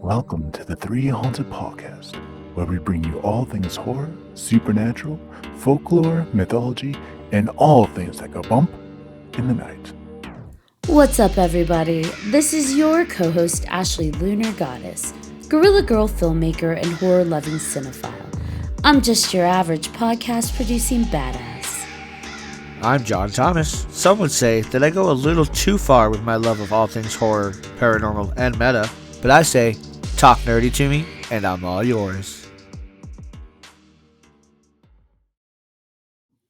Welcome to the 3Haunted podcast, where we bring you all things horror, supernatural, folklore, mythology, and all things that go bump in the night. What's up, everybody? This is your co-host, Ashley Lunar Goddess, Gorilla Girl filmmaker and horror-loving cinephile. I'm just your average podcast-producing badass. I'm John Thomas. Some would say that I go a little too far with my love of all things horror, paranormal, and meta, but I say, talk nerdy to me, and I'm all yours.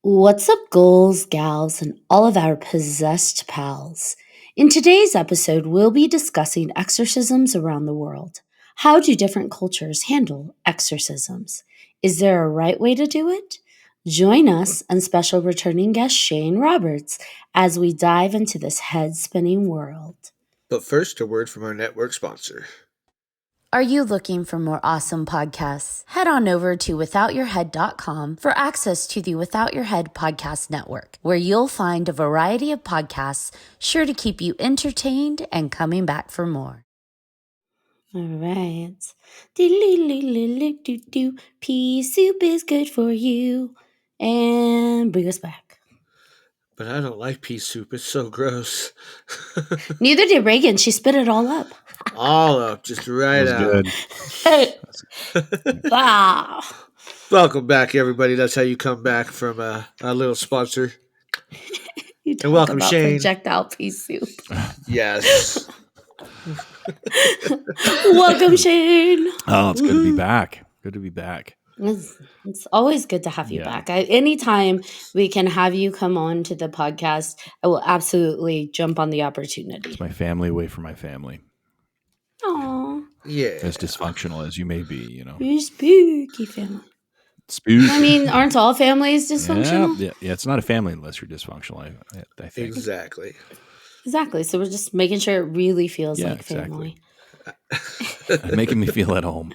What's up, ghouls, gals, and all of our possessed pals? In today's episode, we'll be discussing exorcisms around the world. How do different cultures handle exorcisms? Is there a right way to do it? Join us and special returning guest Shane Roberts as we dive into this head-spinning world. But first, a word from our network sponsor. Are you looking for more awesome podcasts? Head on over to withoutyourhead.com for access to the Without Your Head podcast network, where you'll find a variety of podcasts sure to keep you entertained and coming back for more. All right. Pea soup is good for you. And bring us back. But I don't like pea soup. It's so gross. Neither did Reagan. She spit it all up. All up, just right out. Good. Wow. Welcome back, everybody. That's how you come back from a little sponsor. You talk And welcome, about Shane. Projectile pea soup. Yes. Welcome, Shane. Oh, it's good to be back. Good to be back. It's always good to have you back. Anytime we can have you come on to the podcast, I will absolutely jump on the opportunity. It's my family away from my family. Aw. Yeah. As dysfunctional as you may be, you know. You're spooky family. Spooky. I mean, aren't all families dysfunctional? Yeah, it's not a family unless you're dysfunctional, I think. Exactly. Exactly. So we're just making sure it really feels like family. Making me feel at home.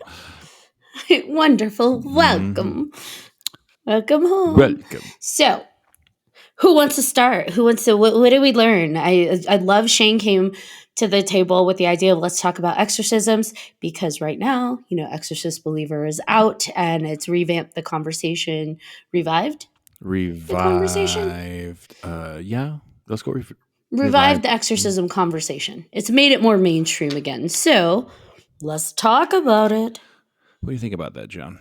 Wonderful. Welcome. Welcome home. Welcome. So, who wants to start? What did we learn? I love Shane came to the table with the idea of let's talk about exorcisms, because right now, Exorcist Believer is out and it's revamped the conversation. Revived the conversation? Yeah. Let's go. Revived the exorcism conversation. It's made it more mainstream again. So, let's talk about it. What do you think about that, John?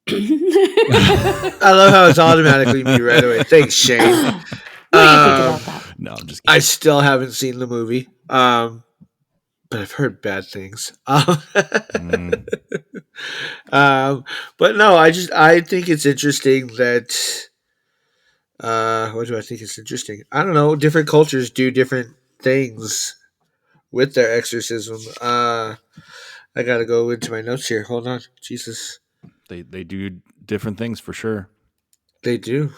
I love how it's automatically me right away. Thanks, Shane. What do you think about that? No, I'm just kidding. I still haven't seen the movie, but I've heard bad things. But no, I think it's interesting that. What do I think is interesting? I don't know. Different cultures do different things with their exorcism. I gotta go into my notes here. Hold on, Jesus. They do different things for sure. They do.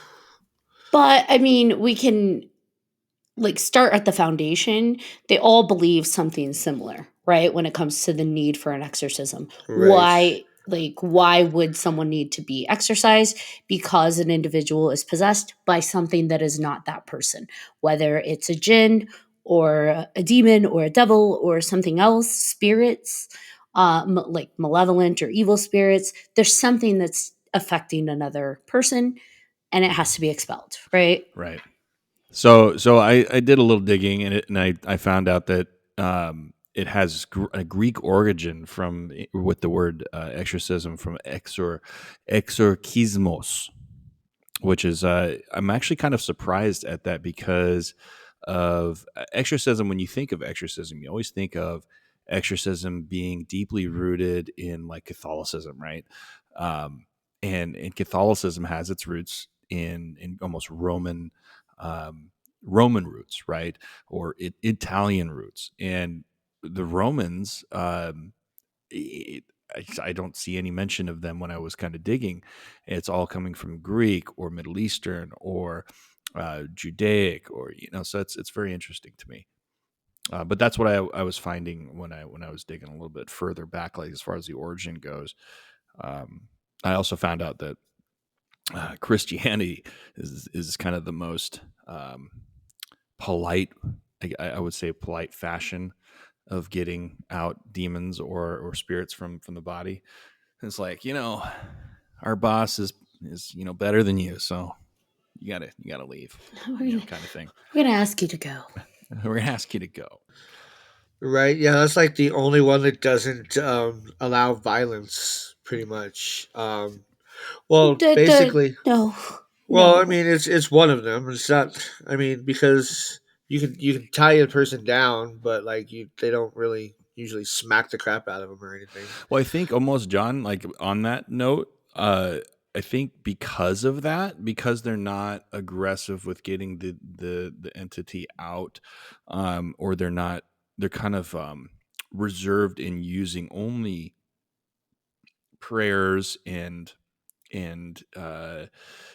But I mean, we can start at the foundation. They all believe something similar, right? When it comes to the need for an exorcism. Right. Why would someone need to be exorcised? Because an individual is possessed by something that is not that person, whether it's a jinn or a demon or a devil or something else, spirits, like malevolent or evil spirits. There's something that's affecting another person and it has to be expelled, right? Right. So I did a little digging in it, and I found out that it has a Greek origin with the word exorcism from exorkismos, which is I'm actually kind of surprised at that because of exorcism. When you think of exorcism, you always think of exorcism being deeply rooted in like Catholicism, right? And Catholicism has its roots in almost Roman roots, right? Or Italian roots. And the Romans, I don't see any mention of them when I was kind of digging. It's all coming from Greek or Middle Eastern or Judaic, or so it's very interesting to me. But that's what I was finding when I was digging a little bit further back, like as far as the origin goes. I also found out that Christianity is kind of the most polite, I would say, polite fashion of getting out demons or spirits from the body. It's like, our boss is better than you, so you gotta leave, We're gonna, kind of thing. we're gonna ask you to go. We're gonna ask you to go. Right? Yeah, that's like the only one that doesn't allow violence, pretty much. Well, basically, No, well, I no. mean, it's one of them. It's not. I mean, because you can tie a person down, but like they don't really usually smack the crap out of them or anything. Well, I think almost, John, like on that note, I think because of that, because they're not aggressive with getting the entity out, or they're kind of reserved in using only prayers and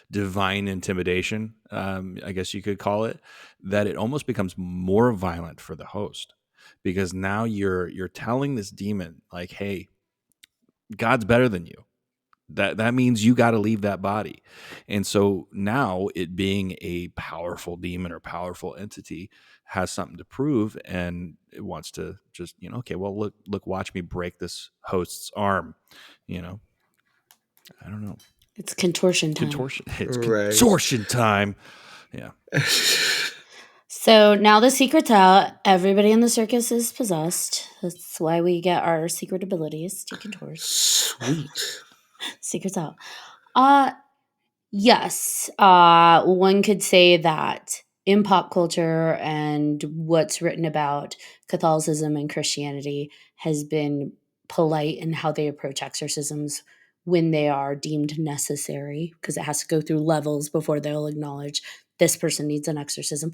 divine intimidation, I guess you could call it, that it almost becomes more violent for the host, because now you're telling this demon like, hey, God's better than you. That means you got to leave that body. And so now, it being a powerful demon or powerful entity has something to prove, and it wants to just, okay, well, look, watch me break this host's arm. you know I don't know. It's contortion time. Contortion. It's Right. contortion time. Yeah. So now the secret's out. Everybody in the circus is possessed. That's why we get our secret abilities to contort. Sweet. Secret's out. Uh yes. One could say that in pop culture and what's written about Catholicism and Christianity has been polite in how they approach exorcisms when they are deemed necessary, because it has to go through levels before they'll acknowledge this person needs an exorcism.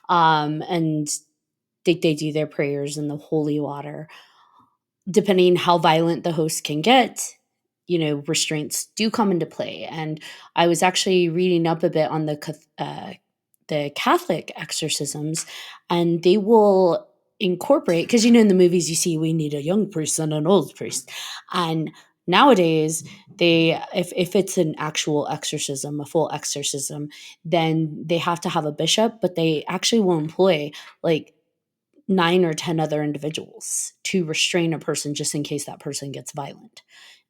And they do their prayers in the holy water. Depending how violent the host can get, restraints do come into play. And I was actually reading up a bit on the Catholic exorcisms, and they will incorporate, because in the movies you see we need a young priest and an old priest, and nowadays they if it's an actual exorcism, a full exorcism, then they have to have a bishop, but they actually will employ like 9 or 10 other individuals to restrain a person just in case that person gets violent.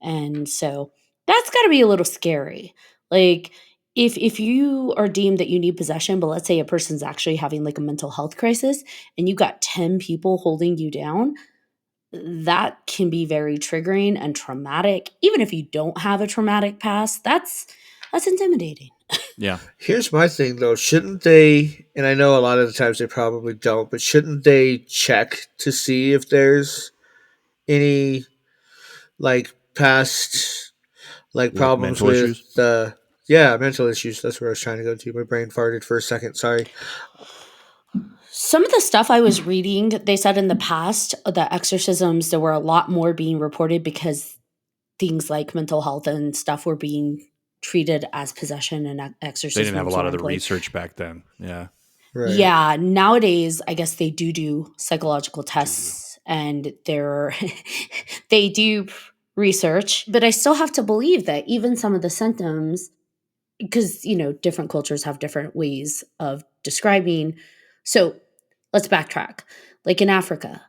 And so that's got to be a little scary. Like if you are deemed that you need possession, but let's say a person's actually having like a mental health crisis and you got 10 people holding you down, that can be very triggering and traumatic. Even if you don't have a traumatic past, that's intimidating. Yeah. Here's my thing though. Shouldn't they, and I know a lot of the times they probably don't, but shouldn't they check to see if there's any like past like Like problems mental issues. with yeah, mental issues. That's where I was trying to go to. My brain farted for a second. Sorry. Some of the stuff I was reading, they said in the past, the exorcisms, there were a lot more being reported because things like mental health and stuff were being treated as possession, and They didn't have a exorcisms lot were of the employed. research back then. Yeah. Right. Yeah, nowadays I guess they do psychological Do. tests, and they do research, but I still have to believe that even some of the symptoms, because different cultures have different ways of describing. So let's backtrack. Like in Africa,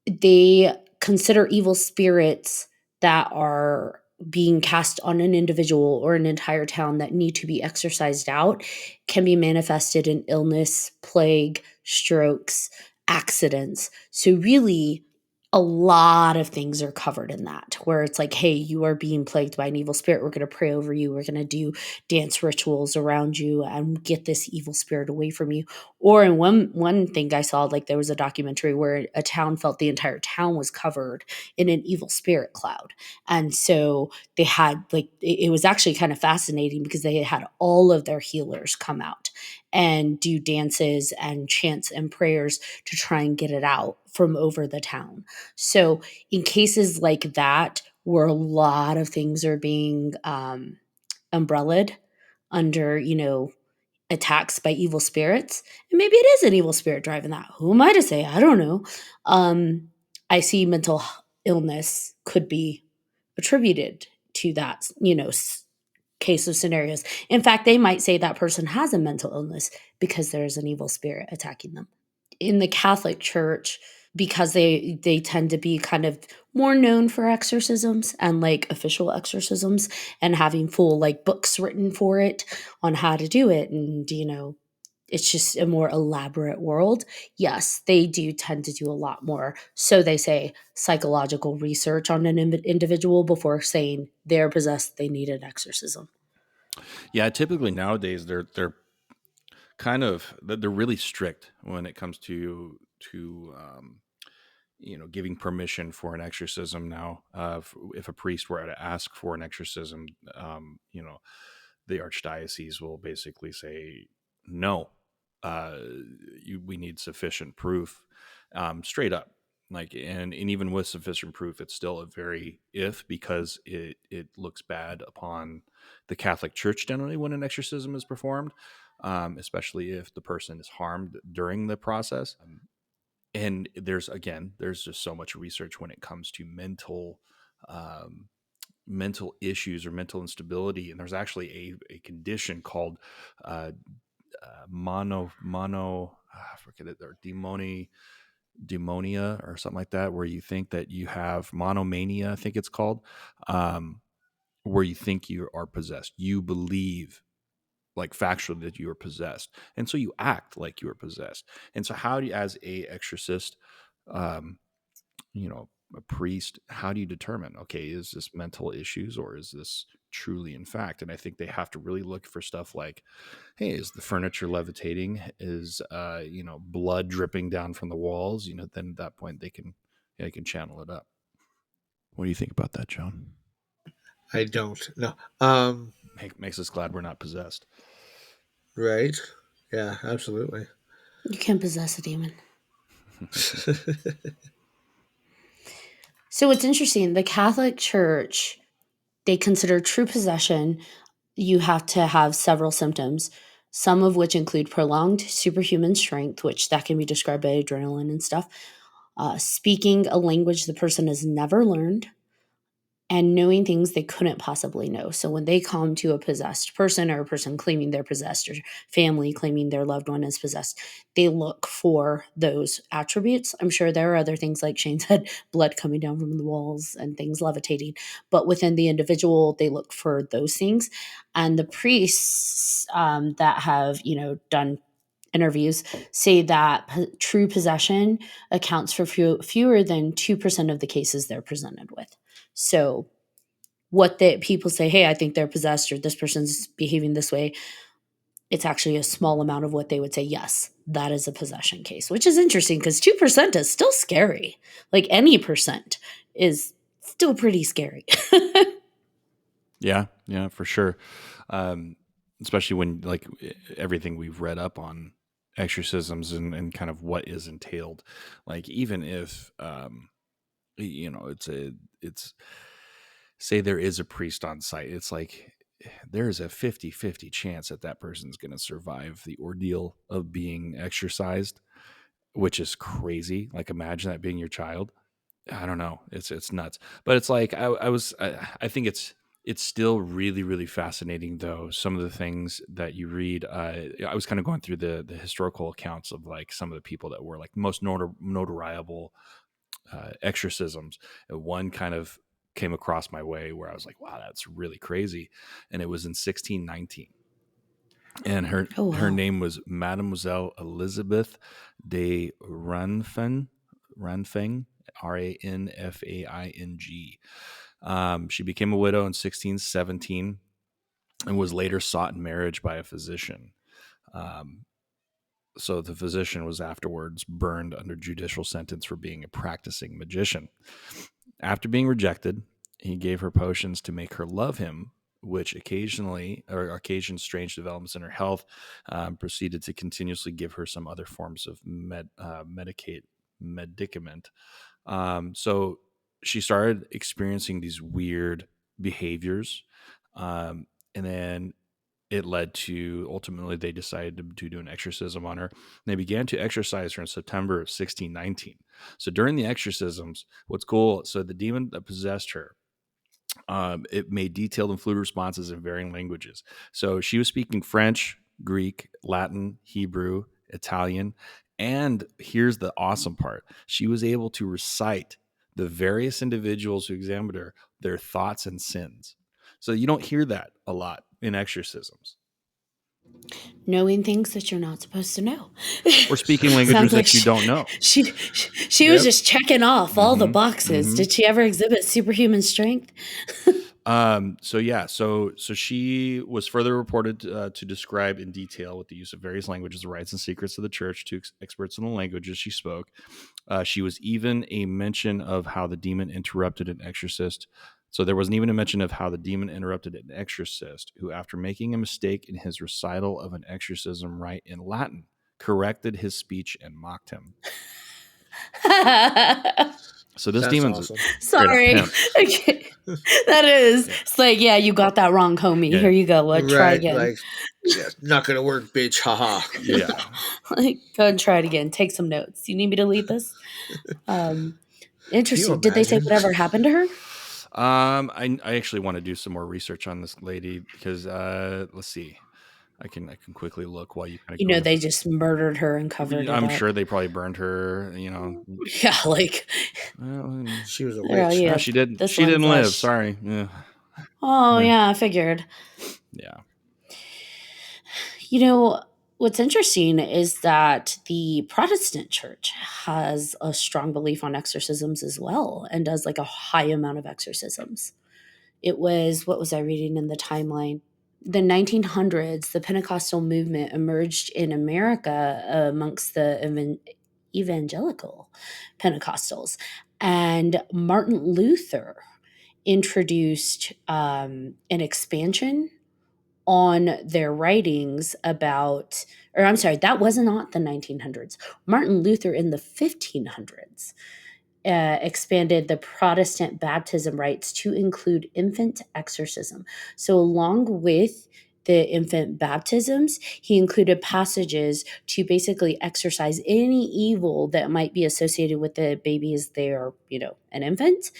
they consider evil spirits that are being cast on an individual or an entire town that need to be exorcised out can be manifested in illness, plague, strokes, accidents. So really, a lot of things are covered in that, where it's like, hey, you are being plagued by an evil spirit. We're going to pray over you. We're going to do dance rituals around you and get this evil spirit away from you. Or in one thing I saw, like there was a documentary where a town felt the entire town was covered in an evil spirit cloud. And so they had like it was actually kind of fascinating because they had all of their healers come out and do dances and chants and prayers to try and get it out from over the town. So in cases like that, where a lot of things are being umbrellaed under, attacks by evil spirits, and maybe it is an evil spirit driving that. Who am I to say? I don't know. I see mental illness could be attributed to that, case of scenarios. In fact, they might say that person has a mental illness because there's an evil spirit attacking them. In the Catholic Church, because they tend to be kind of more known for exorcisms and like official exorcisms and having full like books written for it on how to do it, and it's just a more elaborate world. Yes, they do tend to do a lot more, so they say, psychological research on an individual before saying they're possessed, they need an exorcism. Yeah, typically nowadays they're kind of they're really strict when it comes to giving permission for an exorcism now. If a priest were to ask for an exorcism, the archdiocese will basically say no. uh we need sufficient proof, straight up. Like, and even with sufficient proof, it's still a very if, because it looks bad upon the Catholic Church generally when an exorcism is performed, especially if the person is harmed during the process. And there's just so much research when it comes to um, mental issues or mental instability. And there's actually a condition called uh, I forget it, or demonia or something like that, where you think that you have monomania, I think it's called, um, where you think you are possessed. You believe, like, factually, that you are possessed, and so you act like you are possessed. And so, how do you, as a exorcist, um, a priest, how do you determine, okay, is this mental issues or is this truly in fact? And I think they have to really look for stuff like, hey, is the furniture levitating? Is blood dripping down from the walls? Then at that point they can channel it up. What do you think about that, John? I don't know. Makes us glad we're not possessed. Right? Yeah, absolutely. You can possess a demon. So it's interesting. The Catholic Church, they consider true possession, you have to have several symptoms, some of which include prolonged superhuman strength, which that can be described by adrenaline and stuff, speaking a language the person has never learned, and knowing things they couldn't possibly know. So when they come to a possessed person, or a person claiming they're possessed, or family claiming their loved one is possessed, they look for those attributes. I'm sure there are other things, like Shane said, blood coming down from the walls and things levitating, but within the individual, they look for those things. And the priests that have, done interviews say that true possession accounts for fewer than 2% of the cases they're presented with. So what the people say, hey, I think they're possessed, or this person's behaving this way, it's actually a small amount of what they would say, yes, that is a possession case, which is interesting because 2% is still scary. Like any percent is still pretty scary. Yeah, yeah, for sure. um, Especially when, like, everything we've read up on exorcisms and kind of what is entailed. Like, even if it's say there is a priest on site, it's like there's a 50-50 chance that that person's going to survive the ordeal of being exorcised, which is crazy. Like, imagine that being your child. I don't know. It's nuts. But it's like I think it's still really, really fascinating, though, some of the things that you read. I was kind of going through the historical accounts of, like, some of the people that were, like, most notoriable exorcisms. And one kind of came across my way where I was like, wow, that's really crazy. And it was in 1619. And her Oh, her wow. name was Mademoiselle Elizabeth de Ranfeng, Ranfaing. She became a widow in 1617 and was later sought in marriage by a physician. Um, so the physician was afterwards burned under judicial sentence for being a practicing magician. After being rejected, he gave her potions to make her love him, which occasionally or occasioned strange developments in her health. Proceeded to continuously give her some other forms of medicament. So she started experiencing these weird behaviors, and then it led to, ultimately, they decided to do an exorcism on her. And they began to exorcise her in September of 1619. So during the exorcisms, what's cool, so the demon that possessed her, it made detailed and fluid responses in varying languages. So she was speaking French, Greek, Latin, Hebrew, Italian, And here's the awesome part: she was able to recite the various individuals who examined her their thoughts and sins. So you don't hear that a lot in exorcisms, Knowing things that you're not supposed to know. or speaking languages Sounds like that you don't know. she was Yep. just checking off all the Mm-hmm. boxes. Mm-hmm. Did she ever exhibit superhuman strength? So yeah, so she was further reported to describe in detail, with the use of various languages, the rites and secrets of the church to experts in the languages she spoke. She was even a mention of how the demon interrupted an exorcist. So there wasn't even a mention of how the demon interrupted an exorcist who, after making a mistake in his recital of an exorcism rite in Latin, corrected his speech and mocked him. So this That's demon's a awesome. straight up Sorry. pimp. Okay. That is. Yeah, It's like, yeah, you got that wrong, homie. yeah, Here you go. Try Right. again. Like, yeah, not gonna work, bitch. Haha. yeah. Like, go and try it again. Take some notes. You need me to lead this? Um, Can you interesting. Did they say imagine? whatever happened to her? I actually want to do some more research on this lady because let's see, I can quickly look while you kind of You go know, into. they just murdered her and covered it I'm up. sure they probably burned her. Yeah, like, Well, She was a oh, witch. yeah, she didn't. this She one's didn't live. lush. Sorry. Yeah. Oh, Yeah. yeah, I figured. Yeah. You know, what's interesting is that the Protestant church has a strong belief on exorcisms as well and does like a high amount of exorcisms. It was, what was I reading in the timeline? The 1900s, the Pentecostal movement emerged in America amongst the evangelical Pentecostals. And Martin Luther introduced an expansion on their writings about, or I'm sorry, that was not the 1900s. Martin Luther in the 1500s expanded the Protestant baptism rites to include infant exorcism. So, along with the infant baptisms, he included passages to basically exorcise any evil that might be associated with the baby as they are, an infant.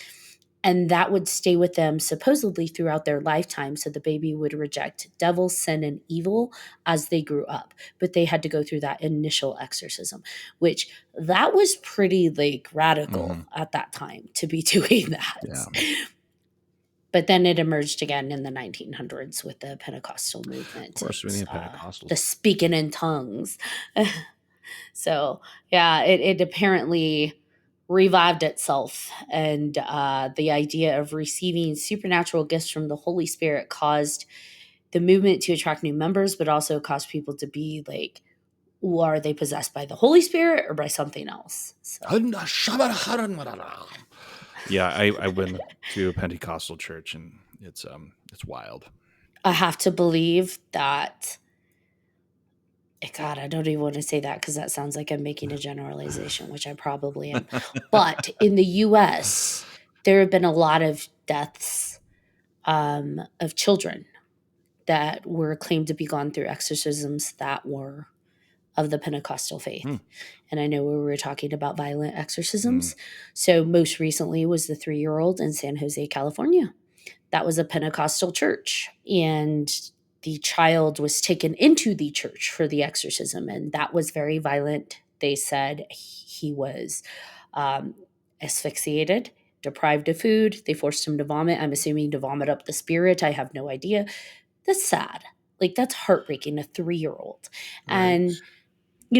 And that would stay with them supposedly throughout their lifetime. So the baby would reject devil, sin, and evil as they grew up. But they had to go through that initial exorcism, which that was pretty like radical Mm-hmm. at that time to be doing Yeah. that. But then it emerged again in the 1900s with the Pentecostal Of movement. course, we It's need Pentecostals. the speaking in tongues. So yeah, it apparently revived itself, and the idea of receiving supernatural gifts from the Holy Spirit caused the movement to attract new members, but also caused people to be like, well, are they possessed by the Holy Spirit or by something else? So Yeah, I went to a Pentecostal church, and it's wild. I have to believe that. God, I don't even want to say that because that sounds like I'm making a generalization, which I probably am. But in the US, there have been a lot of deaths of children that were claimed to be gone through exorcisms that were of the Pentecostal Hmm. faith. And I know we were talking about violent Mm. exorcisms. So most recently was the 3-year-old in San Jose, California. That was a Pentecostal church. And the child was taken into the church for the exorcism. And that was very violent. They said he was um, asphyxiated, deprived of food. They forced him to vomit. I'm assuming to vomit up the spirit. I have no idea. That's sad. Like, that's heartbreaking, a 3-year-old. Right. And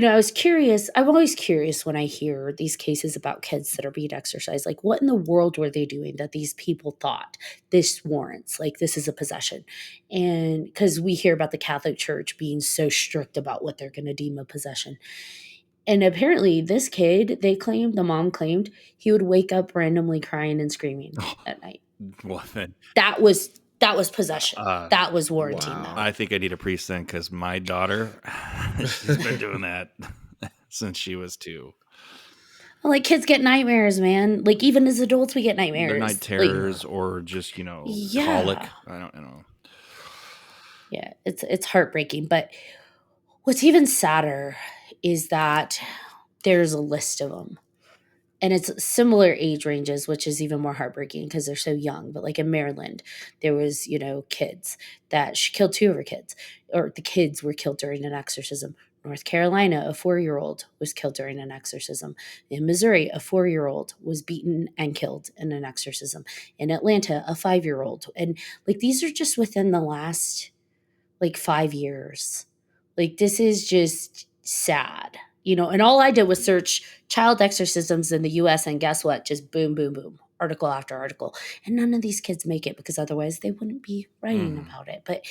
I was curious. I'm always curious when I hear these cases about kids that are being exercised. Like, what in the world were they doing that these people thought this warrants? Like, this is a possession. And because we hear about the Catholic Church being so strict about what they're going to deem a possession. And apparently, this kid, the mom claimed, he would wake up randomly crying and screaming at night. Well, then, That was possession. uh, That was warranting that. Wow. I think I need a priest then, because my daughter, she's been doing that since she was 2. Like, kids get nightmares, man. Like, even as adults, we get The night nightmares. Like, terrors, or just yeah, colic. I don't know. yeah, it's heartbreaking. But what's even sadder is that there's a list of them, and it's similar age ranges, which is even more heartbreaking because they're so young. But like in Maryland, there was kids that she killed 2 of her kids, or the kids were killed during an exorcism. North Carolina, a 4-year old was killed during an exorcism. In Missouri, a 4-year old was beaten and killed in an exorcism. In Atlanta, a 5-year old. And like these are just within the last like 5 years. Like this is just sad, And all I did was search child exorcisms in the US, and guess what? Just boom, boom, boom, article after article. And none of these kids make it because otherwise they wouldn't be writing Hmm. about it. But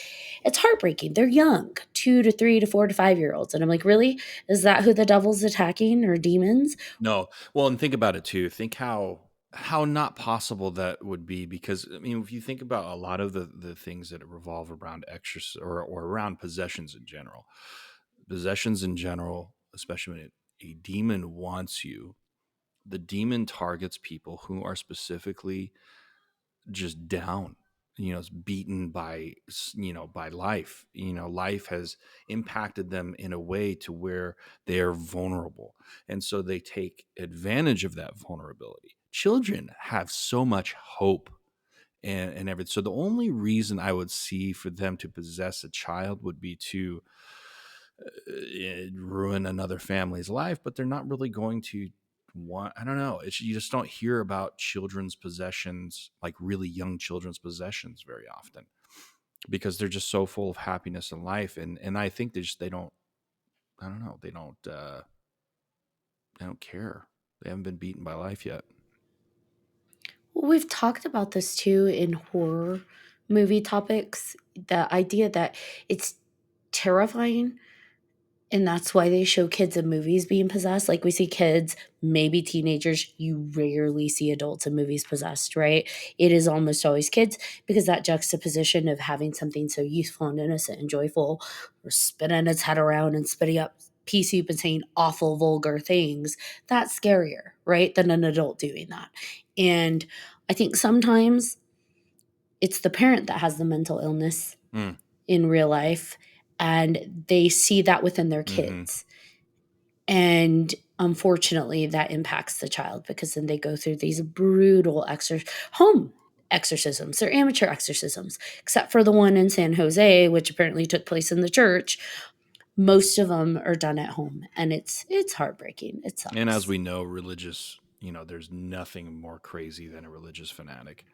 it's heartbreaking. They're young, 2 to 3 to 4 to 5 year olds. And I'm like, really? Is that who the devil's attacking, or demons? No. Well, and think about it too. Think how not possible that would be, because I mean, if you think about a lot of the things that revolve around or around possessions in general, especially when a demon wants you, the demon targets people who are specifically just down, beaten by by life. Life has impacted them in a way to where they are vulnerable, and so they take advantage of that vulnerability. Children have so much hope and everything, so the only reason I would see for them to possess a child would be to ruin another family's life, but they're not really going to want. I don't know. You just don't hear about children's possessions, like really young children's possessions, very often, because they're just so full of happiness in life, and I think they don't. I don't know. They don't care. They haven't been beaten by life yet. Well, we've talked about this too in horror movie topics. The idea that it's terrifying, and that's why they show kids in movies being possessed. Like we see kids, maybe teenagers. You rarely see adults in movies possessed, right? It is almost always kids, because that juxtaposition of having something so youthful and innocent and joyful, or spinning its head around and spitting up pea soup and saying awful, vulgar things, that's scarier, right? Than an adult doing that. And I think sometimes it's the parent that has the mental illness Mm. in real life, and they see that within their Hmm. kids, and unfortunately that impacts the child, because then they go through these brutal home exorcisms. They're amateur exorcisms, except for the one in San Jose, which apparently took place in the church. Most of them are done at home, and it's heartbreaking. It And as sucks. we know, there's nothing more crazy than a religious fanatic.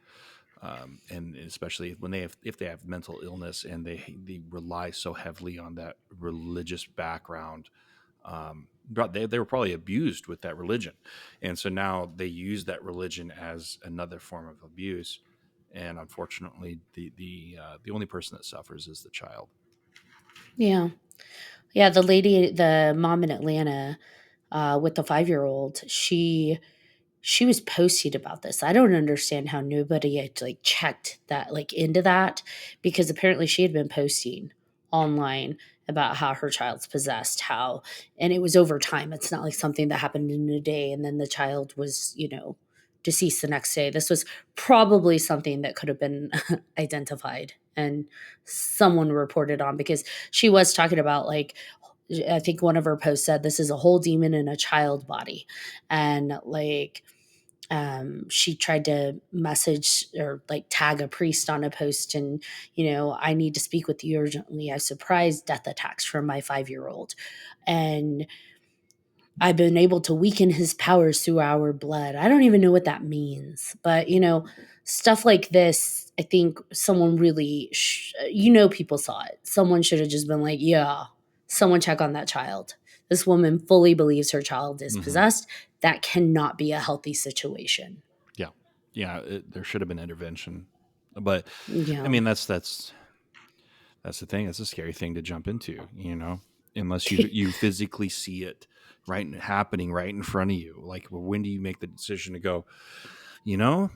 And especially when if they have mental illness and they rely so heavily on that religious background. But they were probably abused with that religion, and so now they use that religion as another form of abuse, and unfortunately the only person that suffers is the child. Yeah. Yeah, the mom in Atlanta, with the 5-year-old, she was posting about this. I don't understand how nobody had like checked that, like into that, because apparently she had been posting online about how her child's possessed, how, and it was over time. It's not like something that happened in a day and then the child was, deceased the next day. This was probably something that could have been identified and someone reported on, because she was talking about, like, I think one of her posts said this is a whole demon in a child body. And like, she tried to message or like tag a priest on a post, and I need to speak with you urgently. I surprised death attacks from my 5-year-old, and I've been able to weaken his powers through our blood. I don't even know what that means, but stuff like this, I think someone really people saw it. Someone should have just been like, yeah, someone check on that child. This woman fully believes her child is Hmm. possessed. That cannot be a healthy situation. Yeah, yeah. There should have been intervention, but I Yeah. mean that's the thing. It's a scary thing to jump into, unless you physically see it happening right in front of you. Like, well, when do you make the decision to go? You know,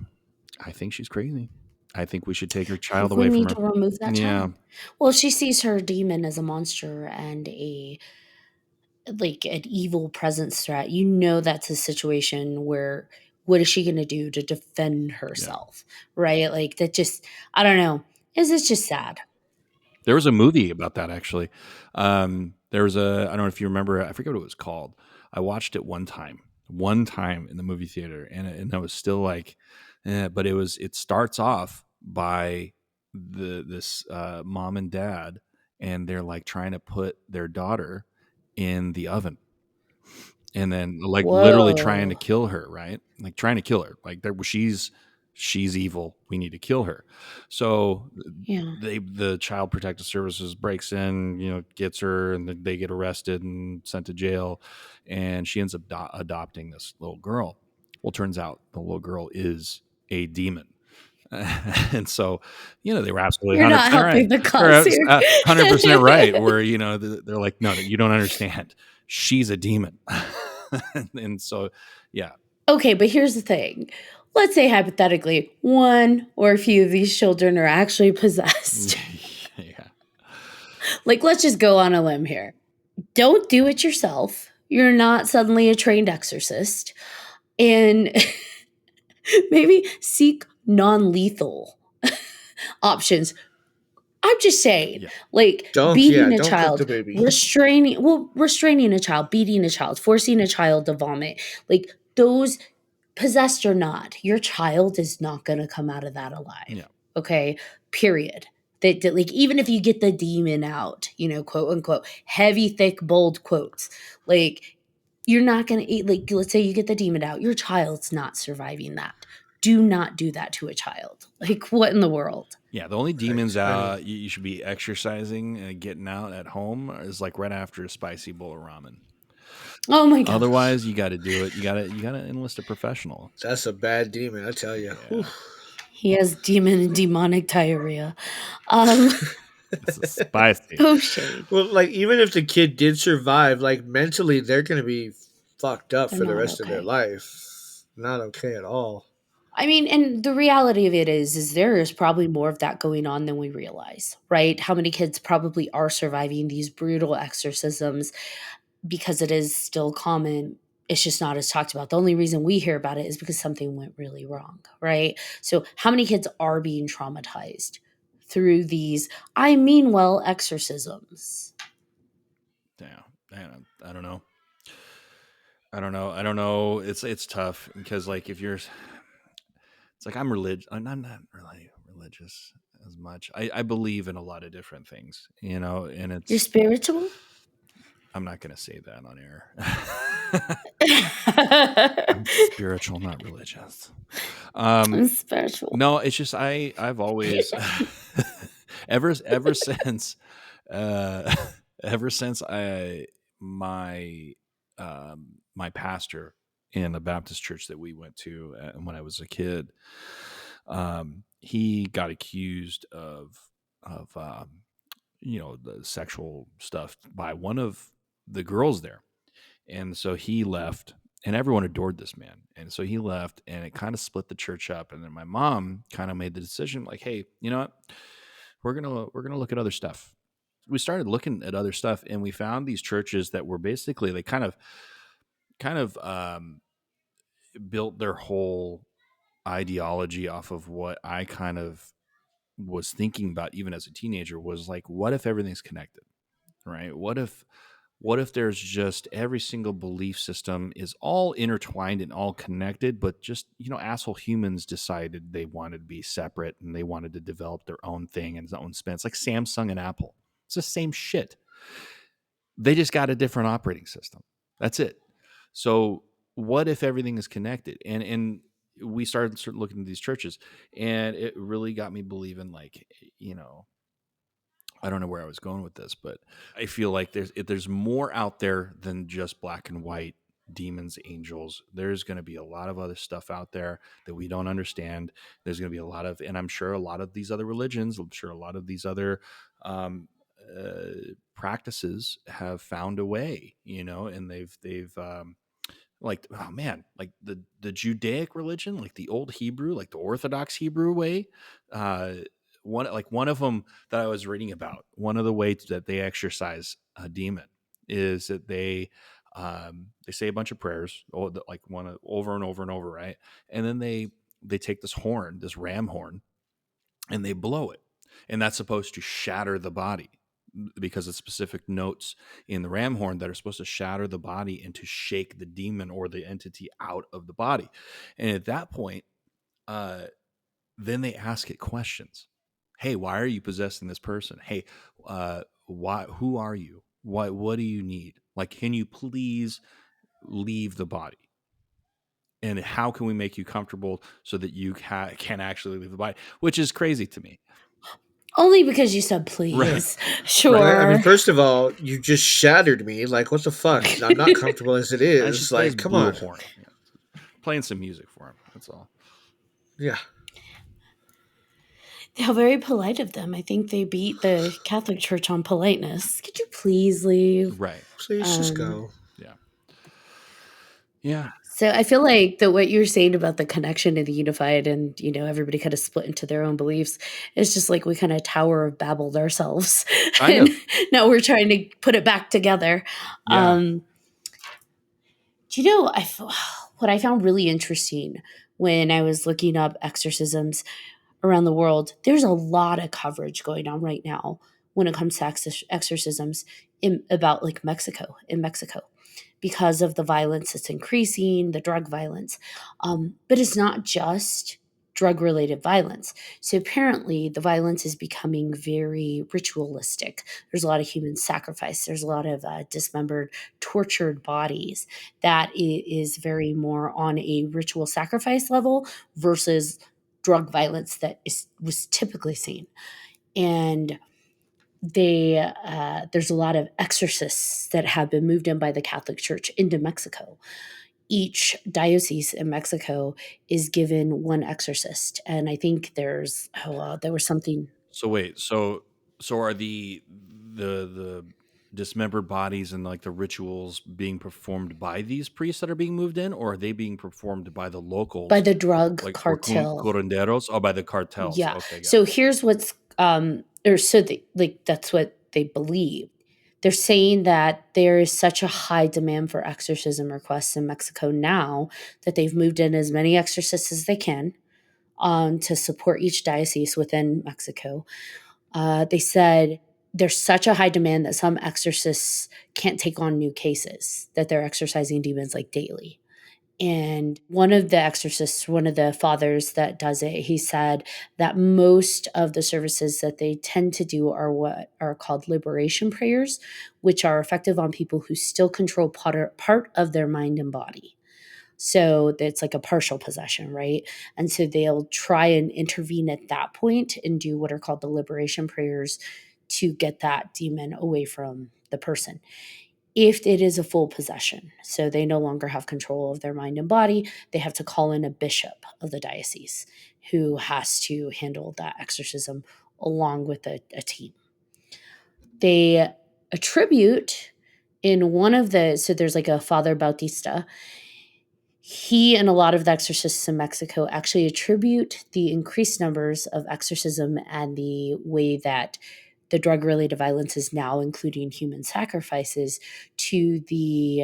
I think she's crazy. I think we should take her I child think we away from need her. to remove that Yeah, child. Well, she sees her demon as a monster and a like an evil presence threat. That's a situation where what is she going to do to defend yeah. herself, right? Like that just I don't know. It's just sad. There was a movie about that actually. There was I don't know if you remember. I forget what it was called. I watched it one time in the movie theater, and I was still like, but it starts off by this mom and dad, and they're like trying to put their daughter in the oven, and then like literally trying to Whoa. kill her, right? Like trying to kill her. Like there, she's evil. We need to kill her. So Yeah. the Child Protective Services breaks in, gets her, and then they get arrested and sent to jail, and she ends up adopting this little girl. Well, turns out the little girl is a demon. And so, they were absolutely You're not 100% helping right. the They're cause here. 100% right. Where they're like, no, you don't understand. She's a demon. And so, yeah, Okay, but here's the thing. Let's say hypothetically, one or a few of these children are actually possessed. yeah, Like, let's just go on a limb here. Don't do it yourself. You're not suddenly a trained exorcist. And maybe seek non lethal options. I'm just saying, yeah, like Don't, yeah, beating a don't cook child, the baby. restraining a child, beating a child, forcing a child to vomit, like those, possessed or not, your child is not going to come out of that alive. yeah, Okay, period. That like even if you get the demon out, quote unquote, heavy, thick, bold quotes, like you're not going to eat. Like let's say you get the demon out, your child's not surviving that. Do not do that to a child. Like what in the world? yeah. The only Right. demons I mean, you should be exercising and getting out at home is like right after a spicy bowl of ramen. Oh my gosh. Otherwise, you got to do it. You got to enlist a professional. that's a bad demon, I tell you. Yeah, He has demon and demonic diarrhea. Um, this is spicy. oh shade. Well, like even if the kid did survive, like mentally, they're gonna be fucked up They're for the not rest of their okay. life. Not okay at all. I mean, and the reality of it is there is probably more of that going on than we realize, right? How many kids probably are surviving these brutal exorcisms because it is still common. It's just not as talked about. The only reason we hear about it is because something went really wrong, right? So, how many kids are being traumatized through these, I mean, well, exorcisms? Yeah, I don't know. I don't know. It's tough because like if you're, it's like I'm religious. I'm not really religious as much. I believe in a lot of different things, and You're it's. spiritual? I'm not going to say that on air. I'm I'm spiritual, not religious. Um, spiritual. no, it's just I've always ever since uh, ever since my pastor in the Baptist church that we went to when I was a kid, he got accused of the sexual stuff by one of the girls there, and so he left. And everyone adored this man. And so he left and it kind of split the church up. And then my mom kind of made the decision like, hey, you know what? We're gonna look at other stuff. We started looking at other stuff and we found these churches that were basically they kind of built their whole ideology off of what I kind of was thinking about even as a teenager was like, what if everything's connected? Right? What if there's just every single belief system is all intertwined and all connected, but just, asshole humans decided they wanted to be separate and they wanted to develop their own thing and their own spin. It's like Samsung and Apple. It's the same shit. They just got a different operating system. That's it. So what if everything is connected? And we started looking at these churches and it really got me believing like, I don't know where I was going with this, but I feel like there's more out there than just black and white demons, angels. There's going to be a lot of other stuff out there that we don't understand. There's going to be a lot of, and I'm sure a lot of these other religions, I'm sure a lot of these other um, practices have found a way, and they've like, oh man, like the Judaic religion, like the old Hebrew, like the Orthodox Hebrew way. uh one of them that I was reading about, one of the ways that they exercise a demon is that they say a bunch of prayers, like one over and over and over, right? And then they take this horn, this ram horn, and they blow it, and that's supposed to shatter the body because of specific notes in the ram horn that are supposed to shatter the body and to shake the demon or the entity out of the body. And at that point, uh, then they ask it questions. Hey, why are you possessing this person? Hey, why? Who are you? What do you need? Like, can you please leave the body? And how can we make you comfortable so that you can actually leave the body? Which is crazy to me. Only because you said Right. please. Right. I mean, Sure. first of all, you just shattered me. Like, what the fuck? I'm not comfortable as it I should is. play his Like, come blue on. horn. Yeah. Playing some music for him. That's all. Yeah, How very polite of them. I think they beat the Catholic Church on politeness. Could you please leave? Right. please just Um, go. Yeah. Yeah. so I feel like that what you're saying about the connection to the unified and, you know, everybody kind of split into their own beliefs is just like we kind of Tower of Babeled ourselves. Kind And of. now we're trying to put it back together. Yeah. Um, do you know what I found really interesting when I was looking up exorcisms around the world? There's a lot of coverage going on right now when it comes to exorcisms about like Mexico, because of the violence that's increasing, the drug violence. But it's not just drug related violence. So apparently, the violence is becoming very ritualistic. There's a lot of human sacrifice, there's a lot of dismembered, tortured bodies that is very more on a ritual sacrifice level versus drug violence that was typically seen. And there's a lot of exorcists that have been moved in by the Catholic Church into Mexico. Each diocese in Mexico is given one exorcist, and I think there was something So wait. So are the dismembered bodies and like the rituals being performed by these priests that are being moved in, or are they being performed by the by locals, the drug like for cartel. curanderos? Oh, by the cartels. Yeah. Okay, got So it. here's what's or so they like that's what they believe. They're saying that there is such a high demand for exorcism requests in Mexico now that they've moved in as many exorcists as they can to support each diocese within Mexico. They said there's such a high demand that some exorcists can't take on new cases, that they're exorcising demons like daily. And one of the exorcists, one of the fathers that does it, he said that most of the services that they tend to do are what are called liberation prayers, which are effective on people who still control part of their mind and body. So it's like a partial possession, right? And so they'll try and intervene at that point and do what are called the liberation prayers to get that demon away from the person. If it is a full possession, so they no longer have control of their mind and body, they have to call in a bishop of the diocese who has to handle that exorcism along with a team. They attribute in one of the, so there's like a Father Bautista. He and a lot of the exorcists in Mexico actually attribute the increased numbers of exorcism and the way that the drug related violence is now including human sacrifices to the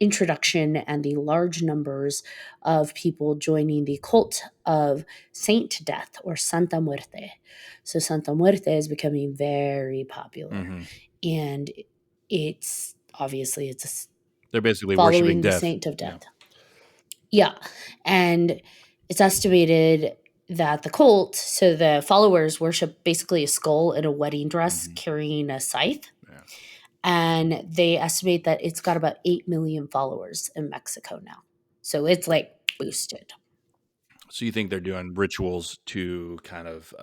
introduction and the large numbers of people joining the cult of Saint Death or Santa Muerte. So Santa Muerte is becoming very popular, Hmm. and it's obviously it's They're basically worshiping following the death. saint of Yeah. death. Yeah. And it's estimated that the cult, so the followers worship basically a skull in a wedding dress Hmm. carrying a scythe. Yeah. And they estimate that it's got about 8 million followers in Mexico now. So it's like boosted. So you think they're doing rituals to kind of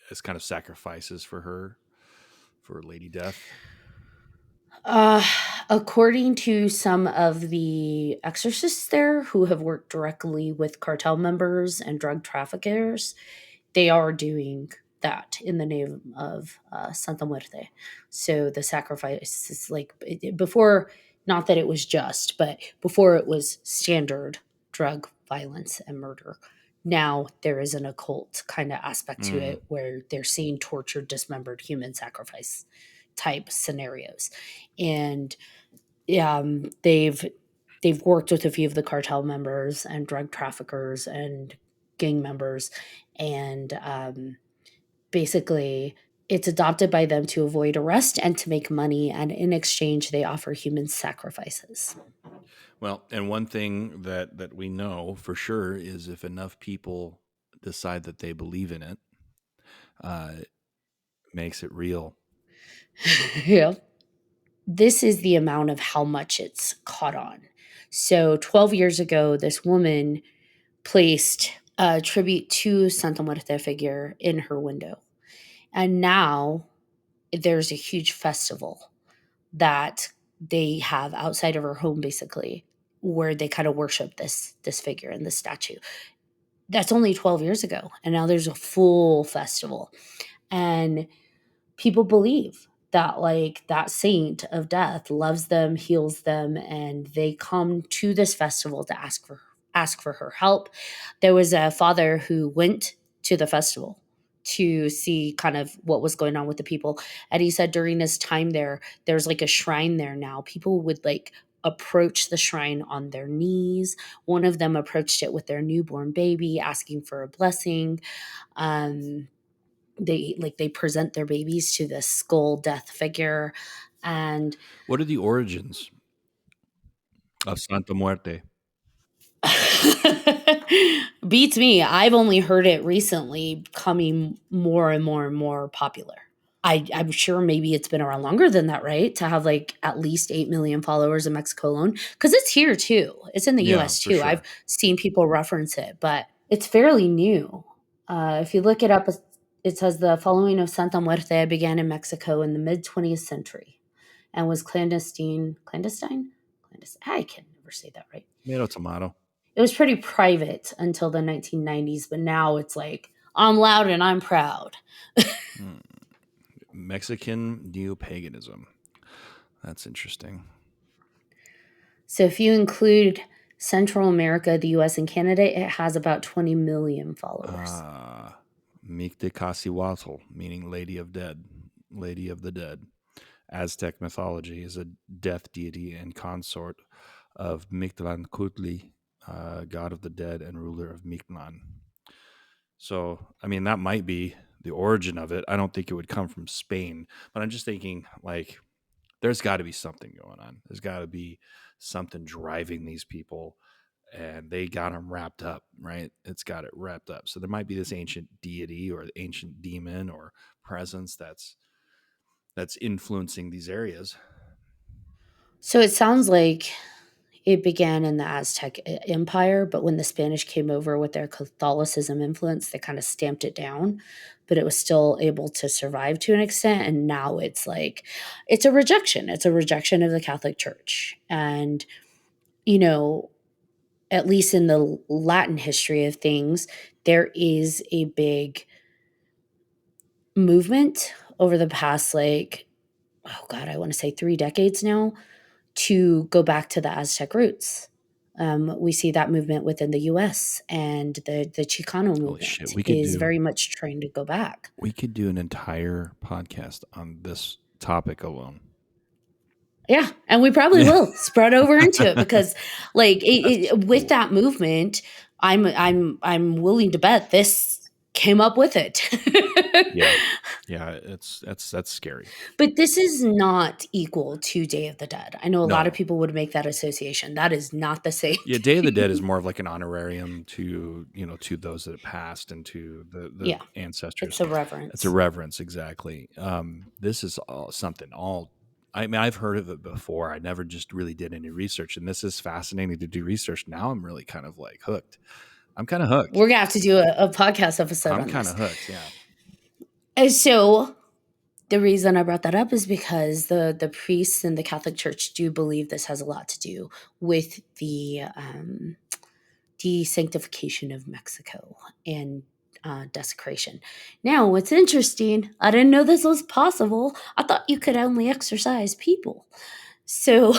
as kind of sacrifices for her, for Lady Death? Uh, According to some of the exorcists there who have worked directly with cartel members and drug traffickers, they are doing that in the name of Santa Muerte. So the sacrifice is like before, not that it was just, but before it was standard drug violence and murder. Now there is an occult kind of aspect to Mm. it where they're seeing tortured, dismembered human sacrifice type scenarios. And they've worked with a few of the cartel members and drug traffickers and gang members, and basically it's adopted by them to avoid arrest and to make money, and in exchange they offer human sacrifices. Well, and one thing that we know for sure is if enough people decide that they believe in it, it makes it real. Yeah, this is the amount of how much it's caught on. So 12 years ago, this woman placed a tribute to Santa Muerte figure in her window. And now there's a huge festival that they have outside of her home, basically, where they kind of worship this figure and this statue. That's only 12 years ago, and now there's a full festival. And people believe that, like, that saint of death loves them, heals them, and they come to this festival to ask for her help. There was a father who went to the festival to see kind of what was going on with the people, and he said during his time there's like a shrine there now. People would like approach the shrine on their knees. One of them approached it with their newborn baby asking for a blessing. um they present their babies to this skull death figure. And What are the origins of Santa Muerte? beats me. I've only heard it recently becoming more and more and more popular. I'm sure maybe it's been around longer than that, right? To have like at least 8 million followers in Mexico alone. Because it's here too. It's in the Yeah, US for too. I've sure. seen people reference it, but it's fairly new. If you look it up, it says the following of Santa Muerte began in Mexico in the mid 20th century and was clandestine? I can never say that right. Tomato, tomato. It was pretty private until the 1990s, but now it's like, I'm loud and I'm proud. Hmm. Mexican neo-paganism. That's interesting. So if you include Central America, the US, and Canada, it has about 20 million followers. Mictecaciguatl, meaning Lady of the Dead. Aztec mythology is a death deity and consort of Mictlantecuhtli, god of the dead and ruler of Mictlan. So, I mean, that might be the origin of it. I don't think it would come from Spain, but I'm just thinking, like, there's got to be something going on. There's got to be something driving these people, and they got them wrapped up, right? It's got it wrapped up. So there might be this ancient deity or ancient demon or presence that's influencing these areas. So it sounds like it began in the Aztec Empire, but when the Spanish came over with their Catholicism influence, they kind of stamped it down, but it was still able to survive to an extent. And now it's like, it's a rejection. It's a rejection of the Catholic Church. And, you know, at least in the Latin history of things, there is a big movement over the past, like, oh God, I want to say 3 decades now, to go back to the Aztec roots. We see that movement within the US, and the Chicano Holy shit, movement is very much trying to go back. we could do an entire podcast on this topic alone. Yeah, and we probably Yeah. will spread over into it because, like, with Cool. that movement, I'm willing to bet this came up with it. Yeah. Yeah, that's scary. But this is not equal to Day of the Dead. I know a lot of No. people would make that association. That is not the same Yeah, Day of the Dead is thing. more of like an honorarium to, to those that have passed and to the Yeah, ancestors. it's a It's a reverence. reverence, exactly. This is something all. I mean, I've heard of it before. I never just really did any research, and this is fascinating to do research. Now I'm really kind of like hooked. I'm kind of hooked. We're gonna have to do a podcast episode I'm on kind this. of hooked. Yeah. And so the reason I brought that up is because the priests in the Catholic Church do believe this has a lot to do with the desanctification of Mexico and desecration. Now, what's interesting, I didn't know this was possible. I thought you could only exorcise people. So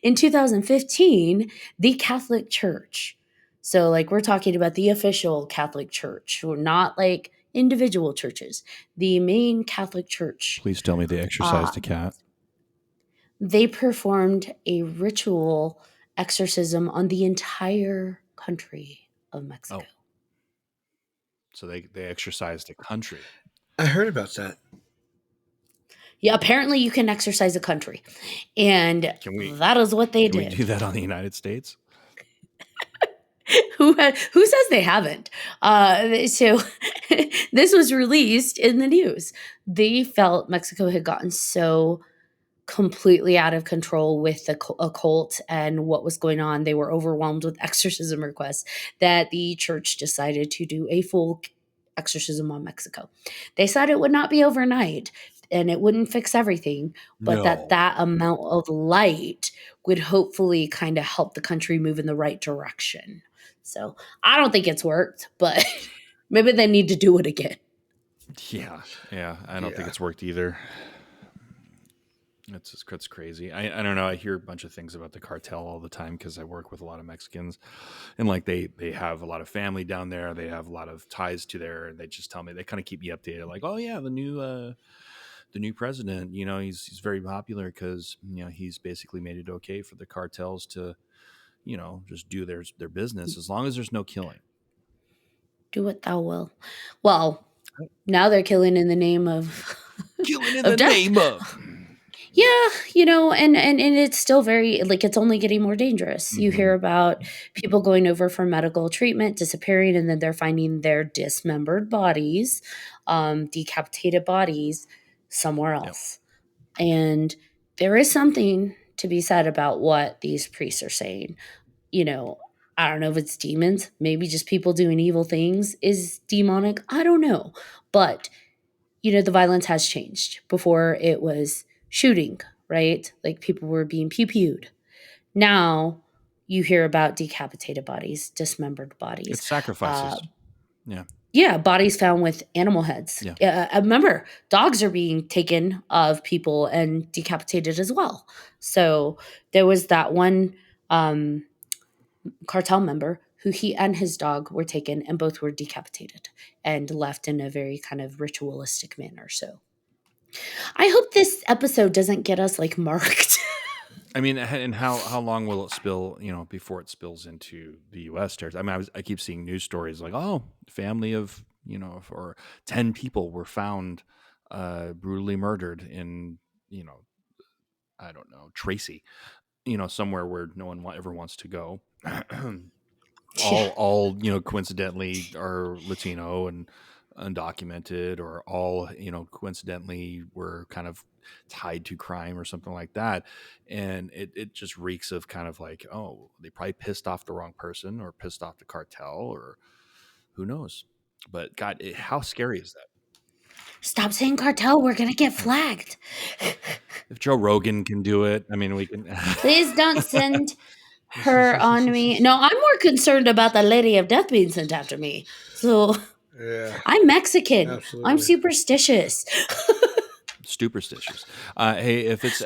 in 2015, the Catholic Church, so like we're talking about the official Catholic Church, or not like individual churches, the main Catholic Church, Please tell me they uh, exercised a cat. they performed a ritual exorcism on the entire country of Mexico. Oh, so they exercised a country. I heard about that. Yeah, apparently you can exorcise a country. And Can we that is what they can we do did. that on the United States? Who says they haven't? So this was released in the news. They felt Mexico had gotten so completely out of control with the occult and what was going on. They were overwhelmed with exorcism requests that the church decided to do a full exorcism on Mexico. They said it would not be overnight and it wouldn't fix everything, but that No. that amount of light would hopefully kind of help the country move in the right direction. So I don't think it's worked, but maybe they need to do it again. Yeah, yeah. I don't think Yeah. it's worked either. It's crazy. I don't know. I hear a bunch of things about the cartel all the time because I work with a lot of Mexicans, and like they have a lot of family down there. They have a lot of ties to there, and they just tell me they kind of keep me updated. Like, oh yeah, the new president. You know, he's very popular because you know he's basically made it okay for the cartels to just do their business as long as there's no killing. Do what thou will. Well, now they're killing in the name of Killing in of the death. name of. Yeah, and it's still very like it's only getting more dangerous. You Hmm. hear about people going over for medical treatment, disappearing, and then they're finding their dismembered bodies, decapitated bodies somewhere Yep. else. And there is something to be said about what these priests are saying. You know, I don't know if it's demons, maybe just people doing evil things is demonic. I don't know. But the violence has changed. Before it was shooting, right? Like people were being pew pewed. Now you hear about decapitated bodies, dismembered bodies. It's Uh, sacrifices. Yeah. yeah, bodies found with animal heads. Yeah. Remember, dogs are being taken of people and decapitated as well. So there was that one um, cartel member who he and his dog were taken and both were decapitated and left in a very kind of ritualistic manner. So I hope this episode doesn't get us like marked. I mean, and how long will it spill? Before it spills into the U.S. territory. I mean, I keep seeing news stories like, oh, family of or 10 people were found brutally murdered in I don't know Tracy, somewhere where no one ever wants to go. Yeah. All coincidentally are Latino and undocumented, or all coincidentally were kind of tied to crime or something like that. And it just reeks of kind of like, oh, they probably pissed off the wrong person or pissed off the cartel, or who knows. But God, how scary is that? Stop saying cartel. We're going to get Oh, flagged. if Joe Rogan can do it, I mean, we can. Please don't send her on me. No, I'm more concerned about the Lady of Death being sent after me. So Yeah. I'm Mexican. I'm Absolutely. superstitious. Superstitious. Hey, if it's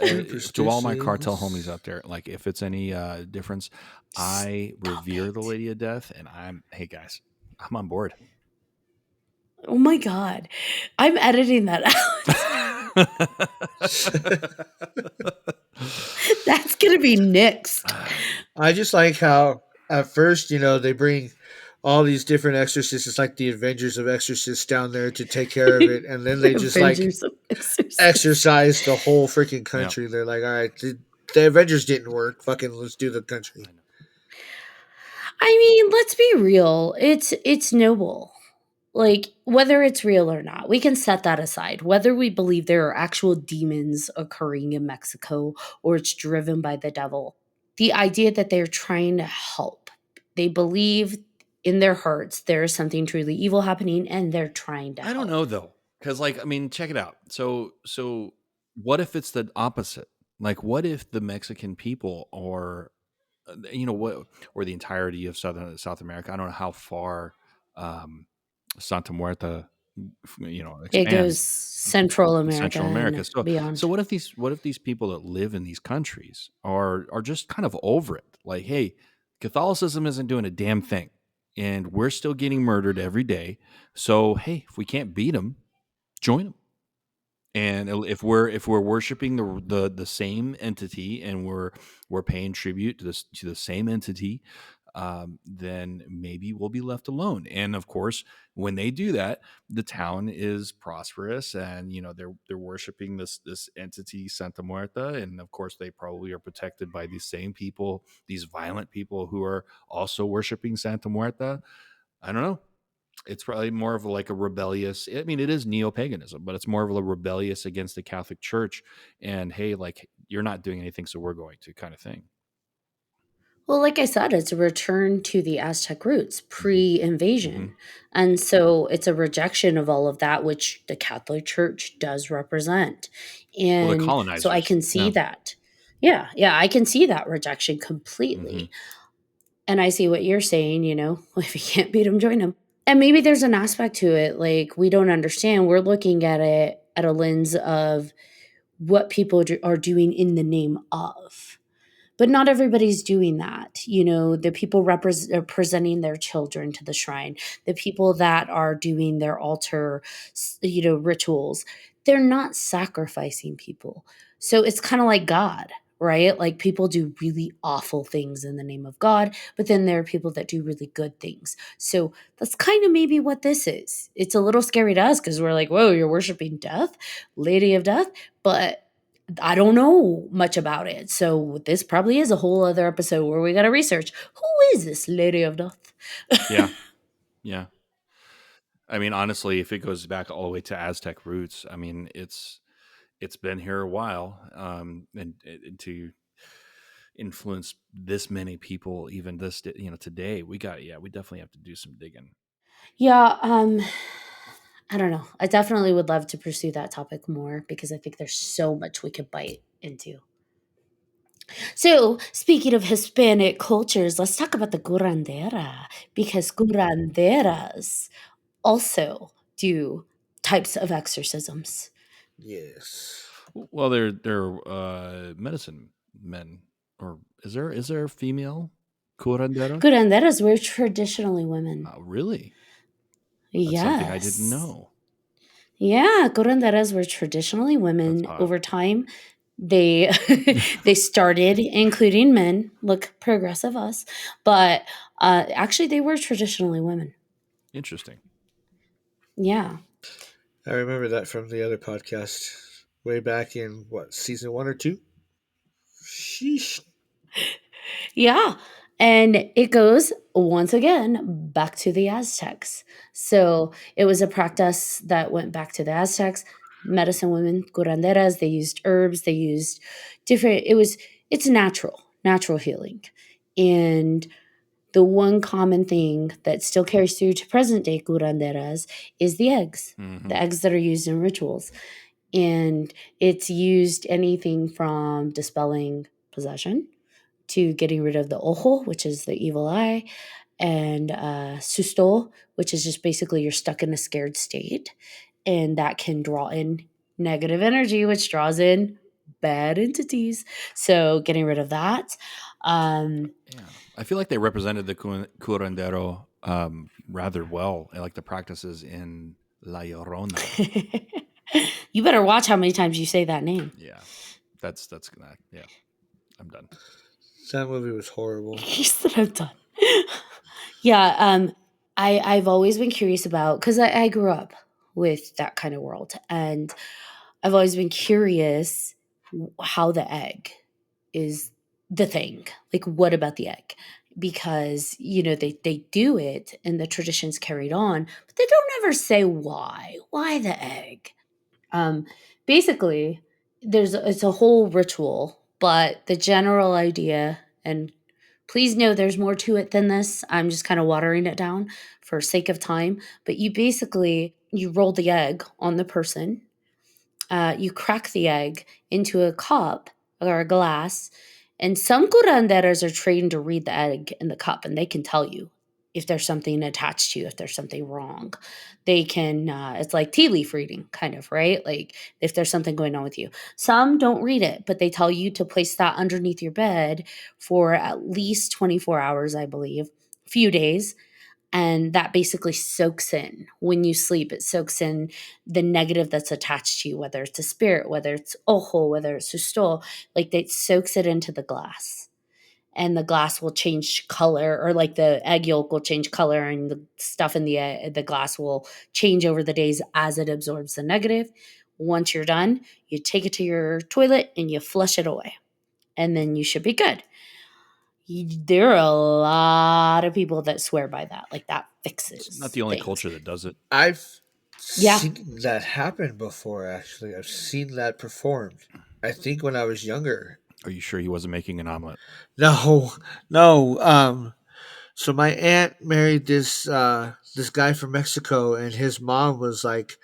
to all my cartel homies Superstitious. out there, like if it's any difference, I Stop revere the it. Lady of Death, and hey guys, I'm on board. Oh my God. I'm editing that out. That's going to be next. I just like how at first, they bring all these different exorcists. It's like the Avengers of Exorcists down there to take care of it, and then they just like Avengers of Exorcist. exercise the whole freaking Yeah, country. They're like, all right, the Avengers didn't work. Fucking let's do the country. I know. I mean, let's be real. It's noble. Like whether it's real or not, we can set that aside. Whether we believe there are actual demons occurring in Mexico or it's driven by the devil. The idea that they're trying to help. They believe in their hearts there is something truly evil happening and they're trying to I don't know help. though, because like I mean, check it out. So what if it's the opposite? Like, what if the Mexican people, or what, or the entirety of South America? I don't know how far um, Santa Muerta It goes expands Central in America Central America. and So beyond. what if these people that live in these countries are just kind of over it? Like, hey, Catholicism isn't doing a damn thing, and we're still getting murdered every day. So hey, if we can't beat them, join them. And if we're worshiping the same entity, and we're paying tribute to the same entity, then maybe we'll be left alone. And of course, when they do that, the town is prosperous, and they're worshiping this entity Santa Muerta, and of course they probably are protected by these same people, these violent people who are also worshiping Santa Muerta. I don't know. It's probably more of like a rebellious. I mean, it is neo paganism, but it's more of a rebellious against the Catholic Church. And hey, like you're not doing anything, so we're going to kind of thing. Well, like I said, it's a return to the Aztec roots Hmm. pre Hmm. invasion. And so it's a rejection of all of that, which the Catholic Church does represent. Well, the And so I colonizers. can see Yeah. that. Yeah, yeah, I can see that rejection Hmm. completely. And I see what you're saying, if you can't beat them, join them. And maybe there's an aspect to it, like we don't understand. We're looking at it at a lens of what people are doing in the name of. But not everybody's doing that. The people are presenting their children to the shrine, the people that are doing their altar, rituals, they're not sacrificing people. So it's kind of like God, right? Like people do really awful things in the name of God, but then there are people that do really good things. So that's kind of maybe what this is. It's a little scary to us because we're like, whoa, you're worshiping death, Lady of Death. But I don't know much about it. So this probably is a whole other episode where we got to research who is this Lady of Death? Yeah. Yeah. I mean, honestly, if it goes back all the way to Aztec roots, I mean, it's been here a while, and to influence this many people, even today, we definitely have to do some digging. Yeah, I don't know. I definitely would love to pursue that topic more because I think there's so much we could bite into. So, speaking of Hispanic cultures, let's talk about the curandera because curanderas also do types of exorcisms. Yes. Well, they're medicine men, or is there a female curandera? Curanderas were traditionally women. Really? That's something I didn't Yes. know. Yeah, curanderas were traditionally That's women. hot. Over time, they they started including men. Look, progressive us, but actually, they were traditionally women. Interesting. Yeah, I remember that from the other podcast way back in what, season 1 or 2? Sheesh. yeah, and it goes once again back to the Aztecs. So it was a practice that went back to the Aztecs. Medicine women, curanderas. They used herbs. They used different. It's natural healing, and the one common thing that still carries through to present day curanderas is the Hmm. eggs that are used in rituals. And it's used anything from dispelling possession to getting rid of the ojo, which is the evil eye, and susto, which is just basically you're stuck in a scared state. And that can draw in negative energy, which draws in bad entities. So getting rid of that. Um, Yeah, I feel like they represented the curandero rather well. I like the practices in La Llorona. you better watch how many times you say that name. Yeah, that's gonna. Yeah, I'm done. That movie was horrible. You said I'm done. Yeah, I've always been curious about because I grew up with that kind of world, and I've always been curious how the egg is the thing. Like, what about the egg? Because they do it, and the traditions carried on, but they don't ever say why. Why the egg? Um, Basically, it's a whole ritual, but the general idea, and please know there's more to it than this. I'm just kind of watering it down for sake of time. But you roll the egg on the person. You crack the egg into a cup or a glass, and some curanderas are trained to read the egg in the cup, and they can tell you if there's something attached to you, if there's something wrong. They can. It's like tea leaf reading, kind of, right? Like if there's something going on with you. Some don't read it, but they tell you to place that underneath your bed for at least 24 hours, I believe, a few days, and that basically soaks in when you sleep. It soaks in the negative that's attached to you, whether it's a spirit, whether it's ojo, whether it's susto. Like it soaks it into the glass, and the glass will change color, or like the egg yolk will change color, and the stuff in the glass will change over the days as it absorbs the negative. Once you're done, you take it to your toilet and you flush it away, and then you should be good. There are a lot of people that swear by that, like that It's not fixes the only things. culture that does it. I've Yeah. seen that happen before. Actually, I've seen that performed. I think when I was younger. Are you sure he wasn't making an omelet? No, no. So my aunt married this guy from Mexico, and his mom was like,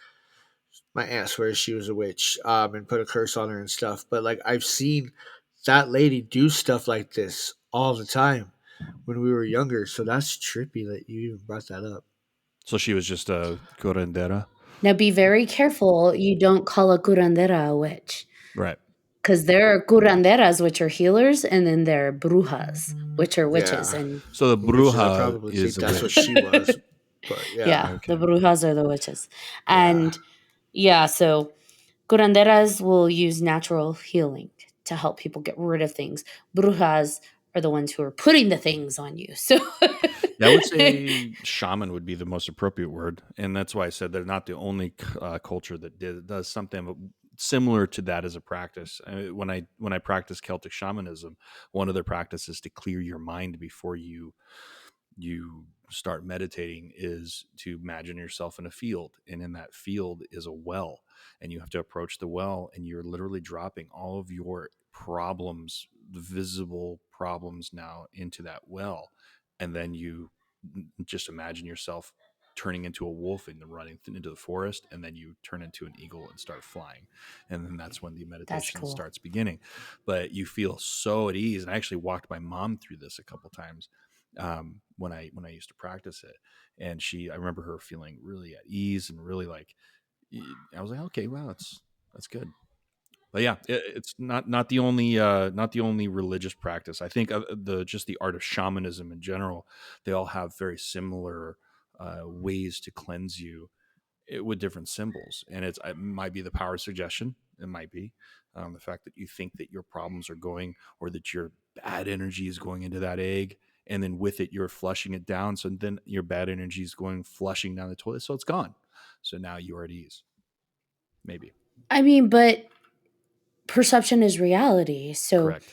my aunt swears she was a witch, and put a curse on her and stuff. But like I've seen that lady do stuff like this all the time when we were younger. So that's trippy that you even brought that up. So she was just a curandera, Now be very careful you don't call a curandera a witch, right? because there are curanderas, which are healers, and then there are brujas, which are witches. Yeah, And So the which is I bruja probably is think a that's what witch. she was. But yeah, yeah, the Okay. brujas are the witches. yeah. And yeah, so curanderas will use natural healing to help people get rid of things. Brujas are the ones who are putting the things on you. So Yeah, I would say shaman would be the most appropriate word, and that's why I said they're not the only culture that does something similar to that as a practice. When I practice Celtic shamanism, one of their practices to clear your mind before you start meditating is to imagine yourself in a field, and in that field is a well, and you have to approach the well, and you're literally dropping all of your problems, the visible problems, now into that well, and then you just imagine yourself turning into a wolf and running into the forest, and then you turn into an eagle and start flying, and then that's when the that's meditation cool. starts beginning. But you feel so at ease, and I actually walked my mom through this a couple times, when I used to practice it, and I remember her feeling really at ease and really like, I was like, okay, wow, that's good. But yeah, it's not the only religious practice. I think the just the art of shamanism in general, they all have very similar ways to cleanse you, with different symbols, and it might be the power of suggestion. It might be the fact that you think that your problems are going, or that your bad energy is going into that egg, and then with it you're flushing it down. So then your bad energy is going flushing down the toilet, so it's gone. So now you're at ease. Maybe. I mean, but perception is reality. So Correct.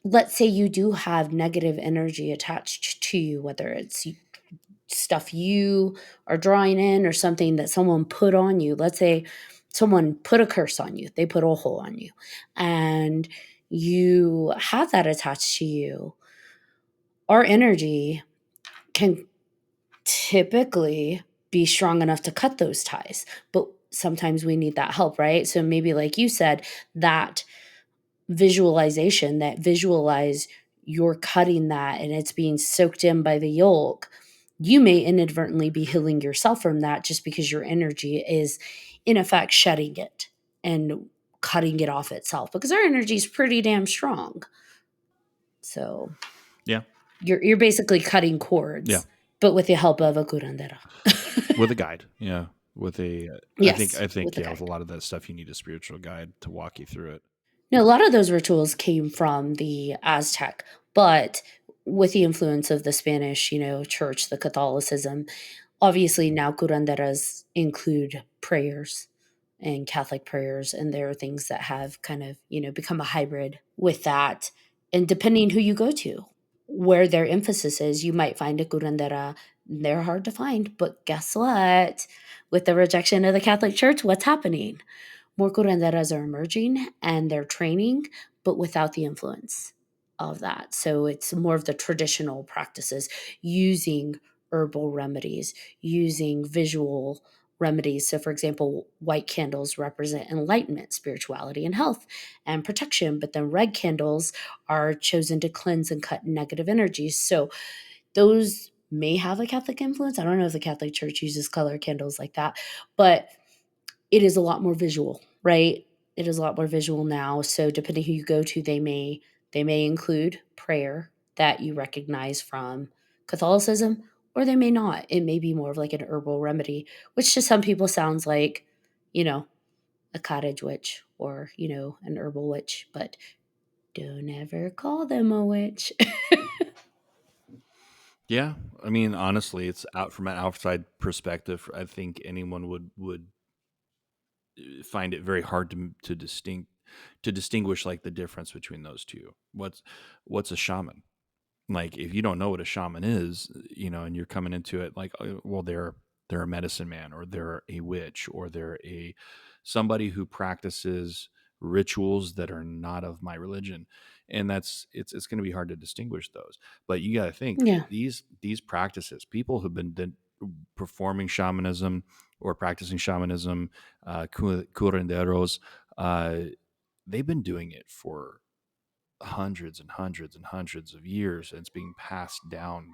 let's say you do have negative energy attached to you, whether it's stuff you are drawing in or something that someone put on you. Let's say someone put a curse on you, they put a hole on you, and you have that attached to you. Our energy can typically be strong enough to cut those ties, but sometimes we need that help, right? So maybe, like you said, that visualization, that visualize you're cutting that and it's being soaked in by the yolk, you may inadvertently be healing yourself from that just because your energy is in effect shedding it and cutting it off itself, because our energy is pretty damn strong. So Yeah. you're basically cutting Yeah. cords, but with the help of a curandera. With a guide. Yeah. With a, I think, Yes, with the yeah, with a guide. lot of that stuff, you need a spiritual guide to walk you through it. Now, a lot of those rituals came from the Aztec, but with the influence of the Spanish, church, the Catholicism, obviously now curanderas include prayers and Catholic prayers, and there are things that have kind of, become a hybrid with that. And depending who you go to, where their emphasis is, you might find a curandera. They're hard to find, but guess what? With the rejection of the Catholic Church, what's happening? More curanderas are emerging and they're training, but without the influence of that. So it's more of the traditional practices, using herbal remedies, using visual remedies. So, for example, white candles represent enlightenment, spirituality, and health and protection, but then red candles are chosen to cleanse and cut negative energies. So, those may have a Catholic influence. I don't know if the Catholic Church uses color candles like that, but it is a lot more visual, right? It is a lot more visual now. So depending who you go to, they may include prayer that you recognize from Catholicism, or they may not. It may be more of like an herbal remedy, which to some people sounds like, you know, a cottage witch or, an herbal witch, but don't ever call them a witch. Yeah, I mean, honestly, it's out from an outside perspective. I think anyone would find it very hard to distinguish like the difference between those two. What's a shaman? Like, if you don't know what a shaman is, and you're coming into it like, well, they're a medicine man, or they're a witch, or they're a somebody who practices rituals that are not of my religion. And it's going to be hard to distinguish those. But you got to think, Yeah. these practices, people who've been performing shamanism or practicing shamanism, curanderos, uh, they've been doing it for hundreds and hundreds and hundreds of years, and it's being passed down,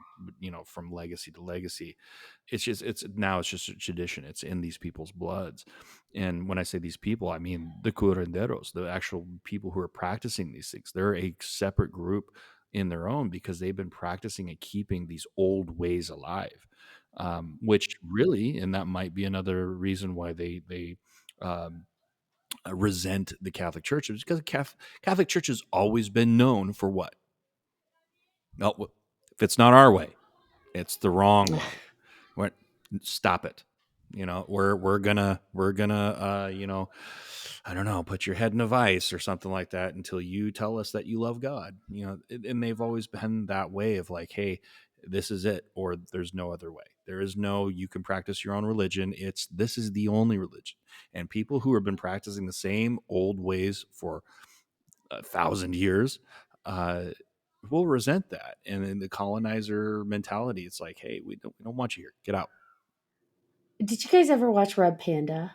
from legacy to legacy. It's just a tradition. It's in these people's bloods. And when I say these people, I mean the curanderos, the actual people who are practicing these things. They're a separate group in their own, because they've been practicing and keeping these old ways alive, which really, and that might be another reason why they um, resent the Catholic Church, is because Catholic Church has always been known for what? No, if it's not our way, it's the wrong way. We're, Stop it. We're gonna I don't know, put your head in a vice or something like that until you tell us that you love God. And they've always been that way of like, hey, this is it, or there's no other way. There is no, you can practice your own religion. This is the only religion. And people who have been practicing the same old ways for 1,000 years uh, will resent that. And then the colonizer mentality, it's like, hey, we don't want you here. Get out. Did you guys ever watch Red Panda?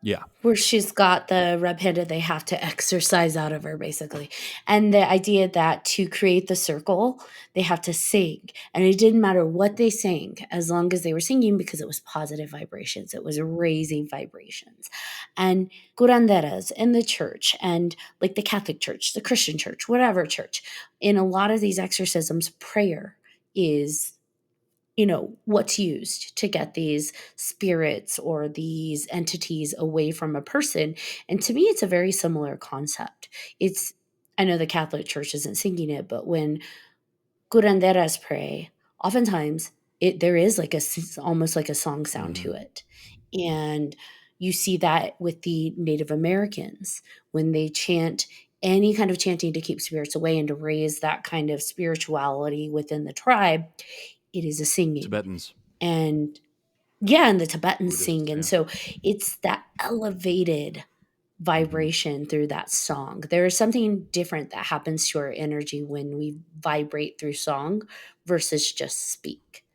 Yeah. Where she's got the red panda they have to exercise out of her, basically. And the idea that to create the circle, they have to sing. And it didn't matter what they sang, as long as they were singing, because it was positive vibrations. It was raising vibrations. And curanderas in the church, and like the Catholic Church, the Christian church, whatever church, in a lot of these exorcisms, prayer is what's used to get these spirits or these entities away from a person. And to me, it's a very similar concept. It's I know the Catholic Church isn't singing it, but when curanderas pray, oftentimes there is like almost like a song sound Mm-hmm. to it. And you see that with the Native Americans when they chant any kind of chanting to keep spirits away and to raise that kind of spirituality within the tribe. It is a singing. Tibetans, And yeah, and the Tibetans sing. Buddhists, And yeah. so it's that elevated Mm-hmm. vibration through that song. There is something different that happens to our energy when we vibrate through song versus just speak.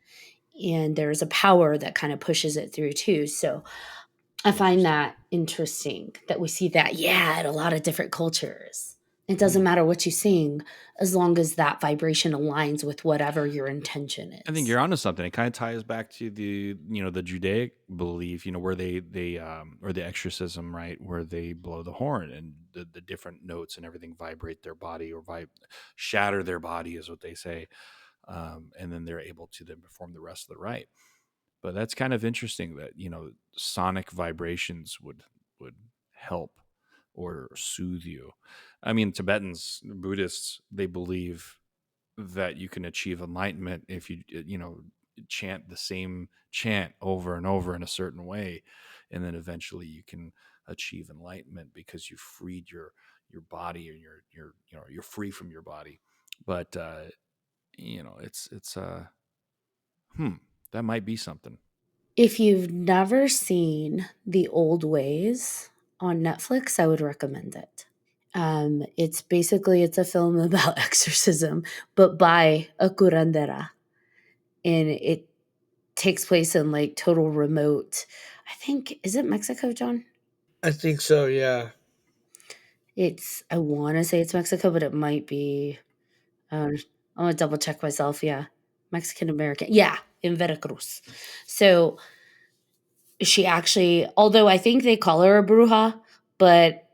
And there's a power that kind of pushes it through too. So I find Interesting. that interesting that we see that, yeah, in a lot of different cultures. It doesn't Hmm. matter what you sing as long as that vibration aligns with whatever your intention I think is. you're onto something. It kind of ties back to the Judaic belief, where or the exorcism, right, where they blow the horn and the different notes and everything vibrate their body, or shatter their body, is what they say, and then they're able to then perform the rest of the rite. But that's kind of interesting that sonic vibrations would help or soothe you. I mean, Tibetans, Buddhists, they believe that you can achieve enlightenment if you chant the same chant over and over in a certain way, and then eventually you can achieve enlightenment because you freed your body, and you're free from your body. But it's hmm that might be something. If you've never seen The Old Ways on Netflix, I would recommend it. It's a film about exorcism, but by a curandera, and it takes place in like total remote. I think is it Mexico, John? I think so. Yeah. I want to say it's Mexico, but it might be. Um, I'm gonna double check myself. Yeah, Mexican American. Yeah, in Veracruz. So she actually, although I think they call her a bruja, but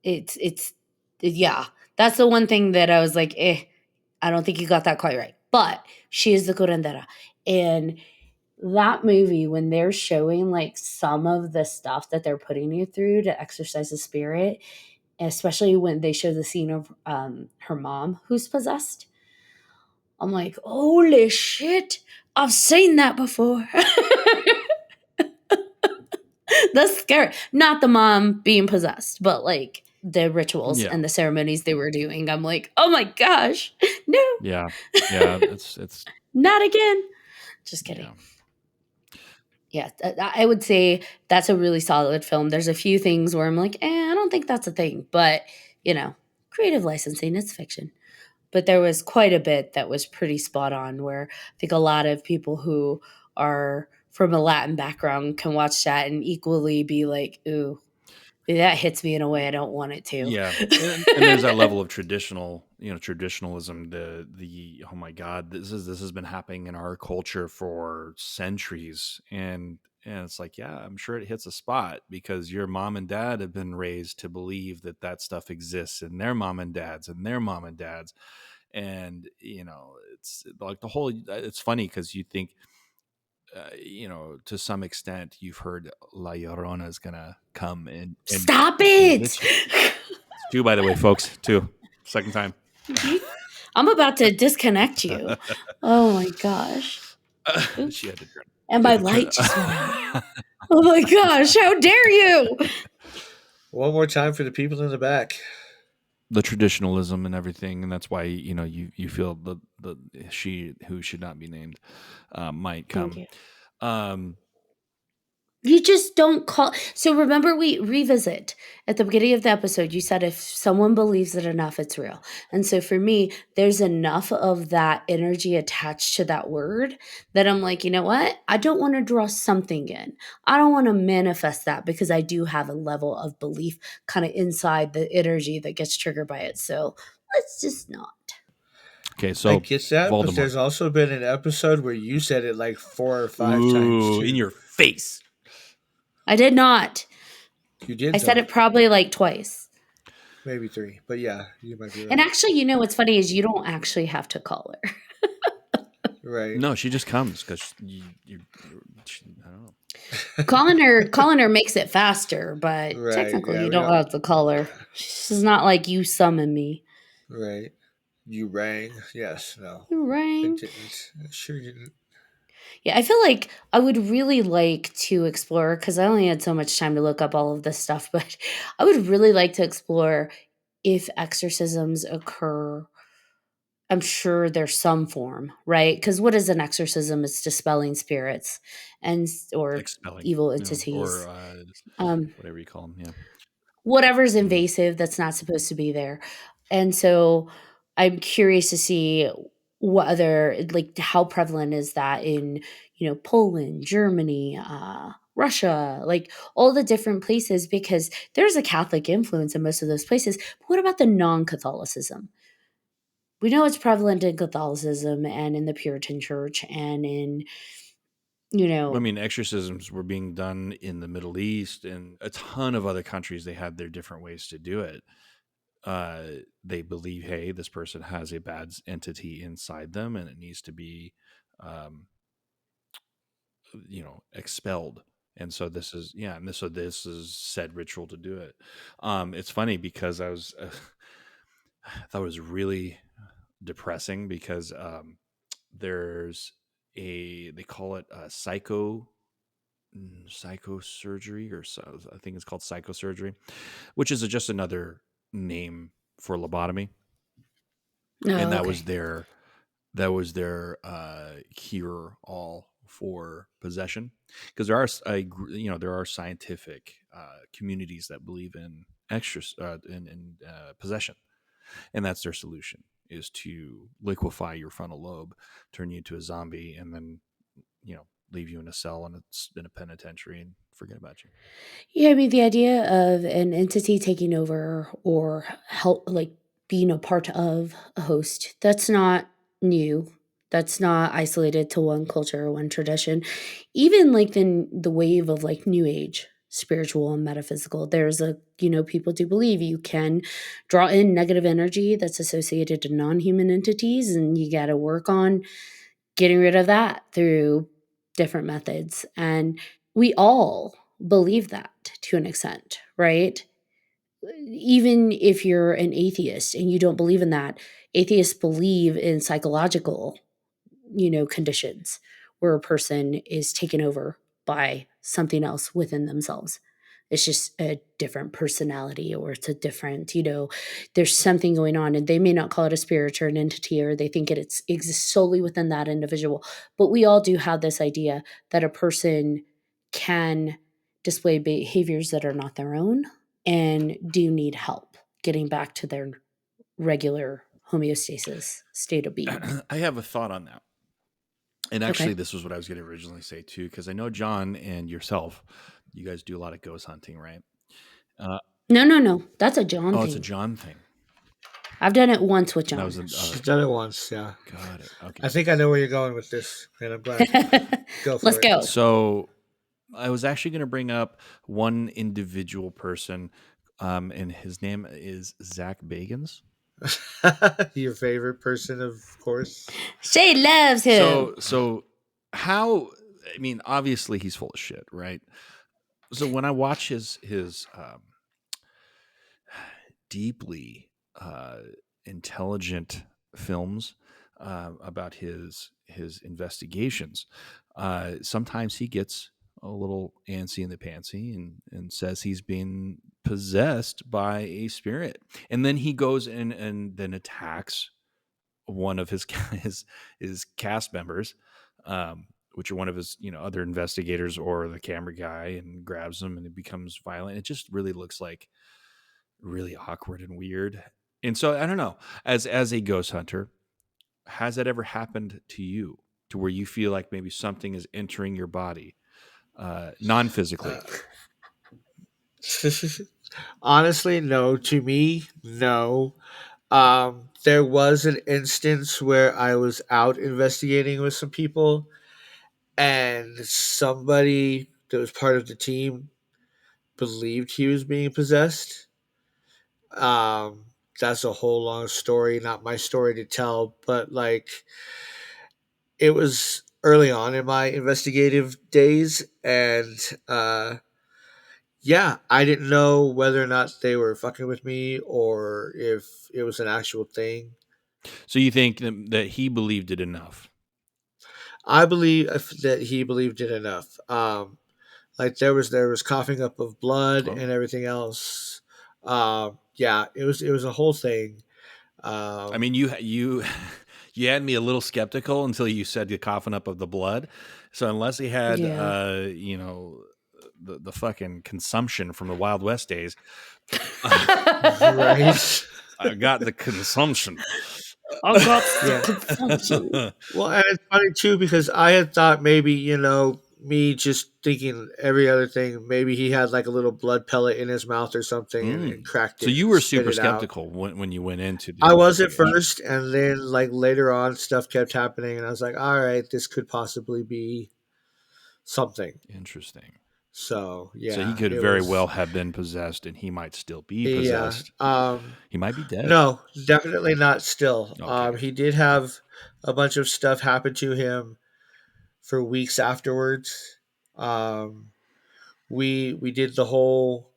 it's yeah. That's the one thing that I was like, I don't think you got that quite right. But she is the curandera, and that movie when they're showing like some of the stuff that they're putting you through to exercise the spirit, especially when they show the scene of her mom who's possessed. I'm like, holy shit, I've seen that before. That's scary. Not the mom being possessed, but like the rituals Yeah. and the ceremonies they were doing. I'm like, oh my gosh, no, Yeah. Yeah. It's, not again. Just kidding. yeah. Yeah, I would say that's a really solid film. There's a few things where I'm like, I don't think that's a thing, but you know, creative licensing, it's fiction. But there was quite a bit that was pretty spot on where I think a lot of people who are from a Latin background can watch that and equally be like, ooh, that hits me in a way I don't want it to. Yeah, and there's that level of traditionalism. The oh my god, this has been happening in our culture for centuries, and it's like, yeah, I'm sure it hits a spot because your mom and dad have been raised to believe that that stuff exists in their mom and dads and their mom and dads, and it's like the whole. It's funny because you think, to some extent, you've heard La Llorona is gonna come Stop and it! get you. It's two, by the way, folks. Two. Second time. I'm about to disconnect you. Oh my gosh. She had to turn. And She my had to turn. light just went out. Oh my gosh, how dare you! One more time for the people in the back. The traditionalism and everything, and that's why you feel the she who should not be named might Thank come. you. Um, You just don't call. So remember, we revisit at the beginning of the episode. You said if someone believes it enough, it's real. And so for me, there's enough of that energy attached to that word that I'm like, you know what? I don't want to draw something in. I don't want to manifest that because I do have a level of belief kind of inside the energy that gets triggered by it. So let's just not. okay, I so get that, but Voldemort. there's also been an episode where you said it like 4 or 5 times Ooh, in too. your face. I did not. You I did said though, it probably like twice. maybe 3, but yeah, you might be And right. actually, what's funny is you don't actually have to call her. Right, No, she just comes because I don't know. Calling her makes it faster, but right. technically Yeah, you we don't don't. have to call her. Yeah, She's not like you summon me. right. You rang. Yes. No, You I rang. didn't. I sure didn't. Yeah, I feel like I would really like to explore because I only had so much time to look up all of this stuff, but I would really like to explore if exorcisms occur. I'm sure there's some form, right? Because what is an exorcism? It's dispelling spirits or Expelling, evil or entities. Um, whatever you call them. Yeah. whatever's Mhm. invasive that's not supposed to be there. And so I'm curious to see what other like how prevalent is that in, Poland, Germany, Russia, like all the different places because there's a Catholic influence in most of those places. But what about the non-Catholicism? We know it's prevalent in Catholicism and in the Puritan church and in, you I know, mean, exorcisms were being done in the Middle East and a ton of other countries. They had their different ways to do it. Uh, they believe, hey, this person has a bad entity inside them, and it needs to be, um, expelled. And so this is, yeah, and so this is said ritual to do it. It's funny because I thought it was really depressing because there's they call it psychosurgery, or so I think it's called psychosurgery, which is just another name for lobotomy, and oh, that okay. was their cure all for possession, because there are scientific communities that believe in possession, and that's their solution, is to liquefy your frontal lobe, turn you into a zombie, and then leave you in a cell in a penitentiary and forget about you. Yeah, I mean, the idea of an entity taking over or help, like being a part of a host, that's not new. That's not isolated to one culture or one tradition. Even like the wave of like new age, spiritual and metaphysical, there's people do believe you can draw in negative energy that's associated to non human entities, and you got to work on getting rid of that through different methods. And we all believe that to an extent, right? Even if you're an atheist and you don't believe in that, atheists believe in psychological, conditions where a person is taken over by something else within themselves. It's just a different personality, or it's a different, there's something going on, and they may not call it a spirit or an entity, or they think it exists solely within that individual. But we all do have this idea that a person can display behaviors that are not their own and do need help getting back to their regular homeostasis state of being. I have a thought on that. And Okay. actually, this was what I was going to originally say too, because I know John and yourself, you guys do a lot of ghost hunting, right? Uh, No, no, no. That's a John oh, it's a thing. John thing. I've done it once with That was John. a She's done it once, yeah. got it. Okay, I think I know where you're going with this, and I'm glad. Go Let's for it. go. so I was actually going to bring up one individual person, and his name is Zach Bagans. Your favorite person, of course. Shay loves him. So how? I mean, obviously he's full of shit, right? So when I watch his deeply intelligent films about his investigations, sometimes he gets a little antsy in the pantsy and says he's being possessed by a spirit, and then he goes in and then attacks one of his cast members, which are one of his other investigators or the camera guy, and grabs him, and it becomes violent. It just really looks like really awkward and weird. And so I don't know, as a ghost hunter, has that ever happened to you, to where you feel like maybe something is entering your body, non-physically? Uh, Honestly, no. To me, no. There was an instance where I was out investigating with some people, and somebody that was part of the team believed he was being possessed. Um, that's a whole long story, not my story to tell, but like it was early on in my investigative days, and yeah, I didn't know whether or not they were fucking with me or if it was an actual thing. So you think that he believed it enough? I believe that he believed it enough. Like there was coughing up of blood Oh, and everything else. Yeah, it was a whole thing. I Um, mean, you you had me a little skeptical until you said the coughing up of the blood. So unless he had, Yeah. the fucking consumption from the Wild West days, right. I got the consumption. I got the Yeah. consumption. Well, and it's funny too because I had thought maybe me just thinking every other thing. Maybe he had like a little blood pellet in his mouth or something and Mm. cracked So it you and were spit super it out. skeptical when you went in to I was at investigate. first, and then like later on, stuff kept happening, and I was like, all right, this could possibly be something. Interesting. So So he yeah, could it very well was. have been possessed, and he might still be Yeah. possessed. He might be dead. No, definitely not. Still, Okay. he did have a bunch of stuff happen to him for weeks afterwards. Um, we did the whole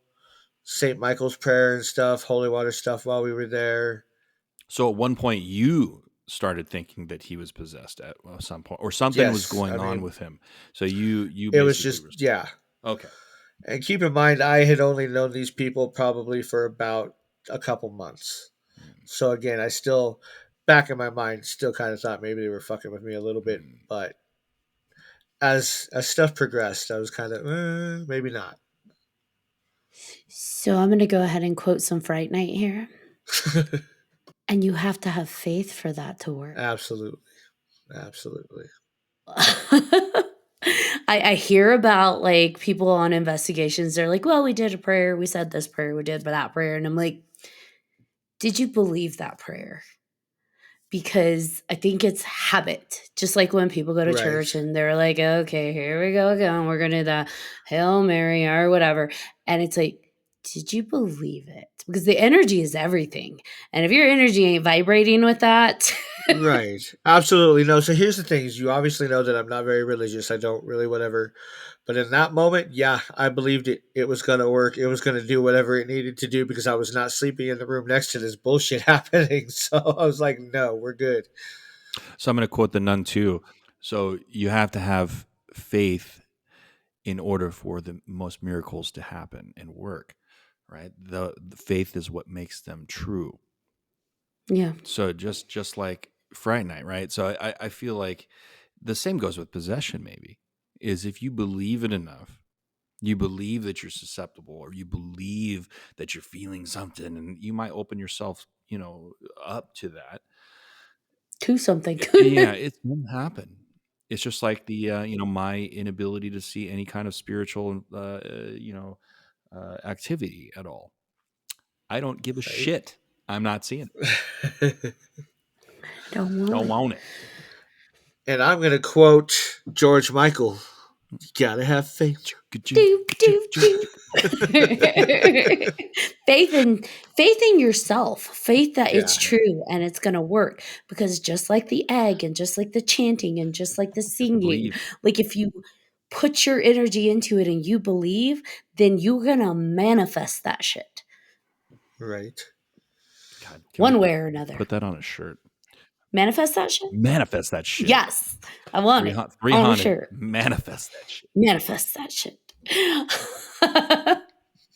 St. Michael's prayer and stuff, holy water stuff while we were there. So at one point, you started thinking that he was possessed at some point, or something was Yes, I going on mean with him. So you it was basically were just yeah. okay. And keep in mind, I had only known these people probably for about a couple months. Mm, So again, I still, back in my mind, still kind of thought maybe they were fucking with me a little bit. mm. But as stuff progressed, I was kind of maybe not. So I'm going to go ahead and quote some Fright Night here. And you have to have faith for that to work. Absolutely, absolutely. I hear about like people on investigations. They're like, well, we did a prayer. We said this prayer. We did that prayer. And I'm like, did you believe that prayer? Because I think it's habit. Just like when people go to Right, church and they're like, okay, here we go again. We're going to do the Hail Mary or whatever. And it's like, did you believe it? Because the energy is everything. And if your energy ain't vibrating with that, right. Absolutely no. So here's the thing: is you obviously know that I'm not very religious. I don't really whatever. But in that moment, yeah, I believed it. It was gonna work. It was gonna do whatever it needed to do because I was not sleeping in the room next to this bullshit happening. So I was like, no, we're good. So I'm going to quote the nun too. So you have to have faith in order for the most miracles to happen and work, right? The faith is what makes them true. Yeah. So just like Friday night, right? So I feel like the same goes with possession. Maybe is if you believe it enough, you believe that you're susceptible, or you believe that you're feeling something, and you might open yourself, up to that. To something. Yeah, it's gonna happen. It's just like my inability to see any kind of spiritual, activity at all. I don't give a Right. shit. I'm not seeing it. Don't want Don't it. want it. And I'm going to quote George Michael. You gotta have faith. Do, do, do. faith in faith in yourself, faith that it's Yeah, true and it's going to work, because just like the egg and just like the chanting and just like the Have to singing, believe. like if you put your energy into it and you believe, then you're going to manifest that shit right. God, can we one way or another. put that on a shirt? Manifest that shit. Manifest that shit. Yes, I want it Three on a haunted. shirt. Manifest that shit. Manifest that shit.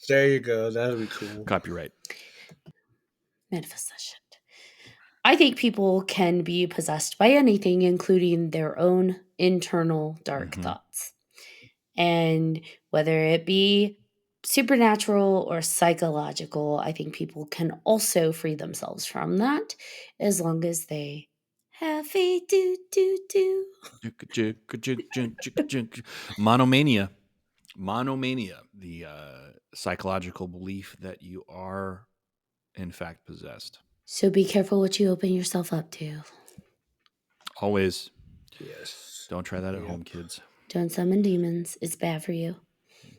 There you go. That'll be cool. Copyright. Manifest that shit. I think people can be possessed by anything, including their own internal dark Mm-hmm. thoughts. And whether it be supernatural or psychological, I think people can also free themselves from that as long as they have faith. Do. Monomania. Monomania, the psychological belief that you are, in fact, possessed. So be careful what you open yourself up to. Always. Yes. Don't try that at home, Yep. kids. Don't summon demons. It's bad for you.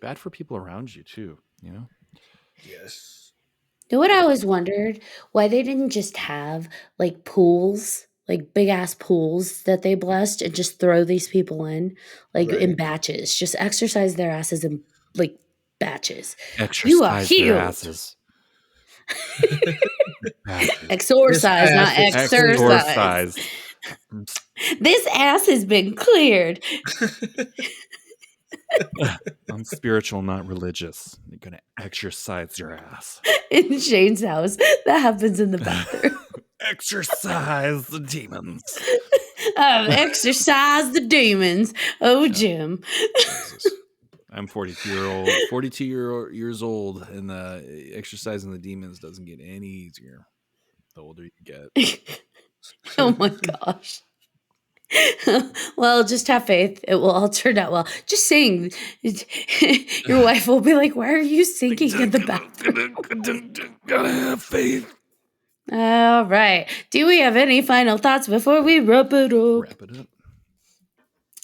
Bad for people around you, too, Yes. Know what I always wondered? Why they didn't just have like pools, like big ass pools that they blessed and just throw these people in, like in Right. batches. Just exercise their asses in like batches. You are Exercise their healed. asses. Batches. This Exorcise, ass not is clear. exercise. Exorcise. This ass has been cleared. I'm spiritual, not religious. You're going to exercise your ass. In Shane's house. That happens in the bathroom. Exercise the demons. Exorcise the demons. Oh, Yeah. Jim. Jesus. I'm 42 years old, and exercising the demons doesn't get any easier the older you get. Oh my gosh. Well, just have faith. It will all turn out well. Just sing. Your wife will be like, "Why are you singing in the bathroom?" Gotta have faith. All right. Do we have any final thoughts before we wrap it up? Wrap it up.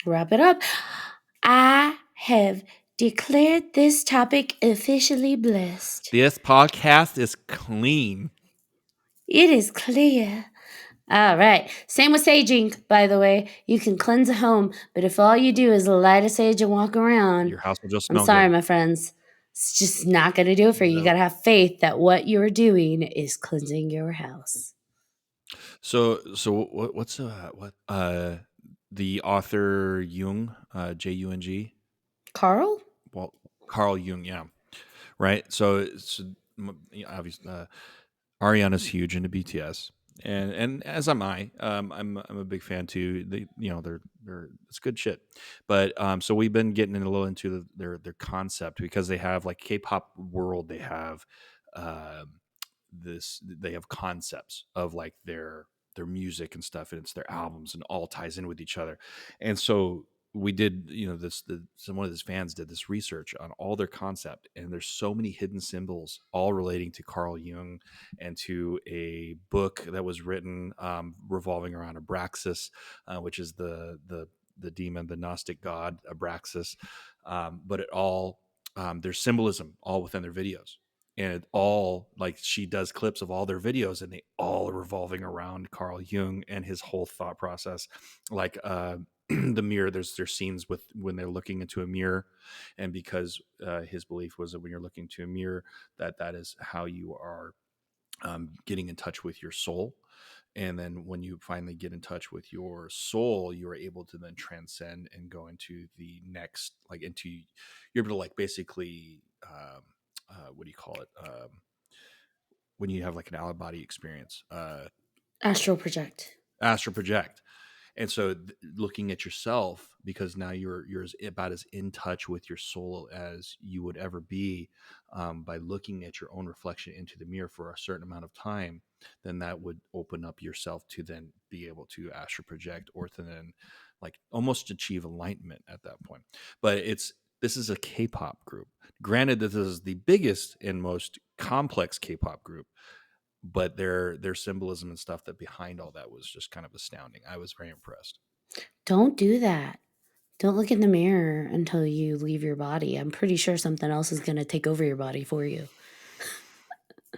Wrap it up. I have declared this topic officially blessed. This podcast is clean. It is clear. All right. Same with saging, by the way. You can cleanse a home, but if all you do is light a sage and walk around, Your house will just I'm smell sorry, good. my friends. It's just not going to do it for you. You Nope. got to have faith that what you're doing is cleansing your house. So what's the author Jung, Jung? Carl? Well, Carl Jung, yeah, right. So obviously, Ariana's huge into BTS, and as am I. I'm a big fan too. They're it's good shit. But so we've been getting a little into their concept, because they have like K-pop world. They have they have concepts of like their music and stuff, and it's their albums, and all ties in with each other. And so we did, one of his fans did this research on all their concept, and there's so many hidden symbols all relating to Carl Jung and to a book that was written revolving around Abraxas, which is the demon, the Gnostic god Abraxas. But it all there's symbolism all within their videos, and it all, like, she does clips of all their videos, and they all are revolving around Carl Jung and his whole thought process. Like the mirror, there's scenes with when they're looking into a mirror, and because his belief was that when you're looking to a mirror, that is how you are getting in touch with your soul. And then when you finally get in touch with your soul, you are able to then transcend and go into the next, like into, you're able to like basically, what do you call it? When you have like an out of body experience, Astral project. astral project. And so looking at yourself, because now you're about as in touch with your soul as you would ever be, by looking at your own reflection into the mirror for a certain amount of time, then that would open up yourself to then be able to astral project, or to then like almost achieve enlightenment at that point. But this is a K-pop group. Granted that this is the biggest and most complex K-pop group, but their symbolism and stuff that behind all that was just kind of astounding. I was very impressed. Don't do that. Don't look in the mirror until you leave your body. I'm pretty sure something else is going to take over your body for you.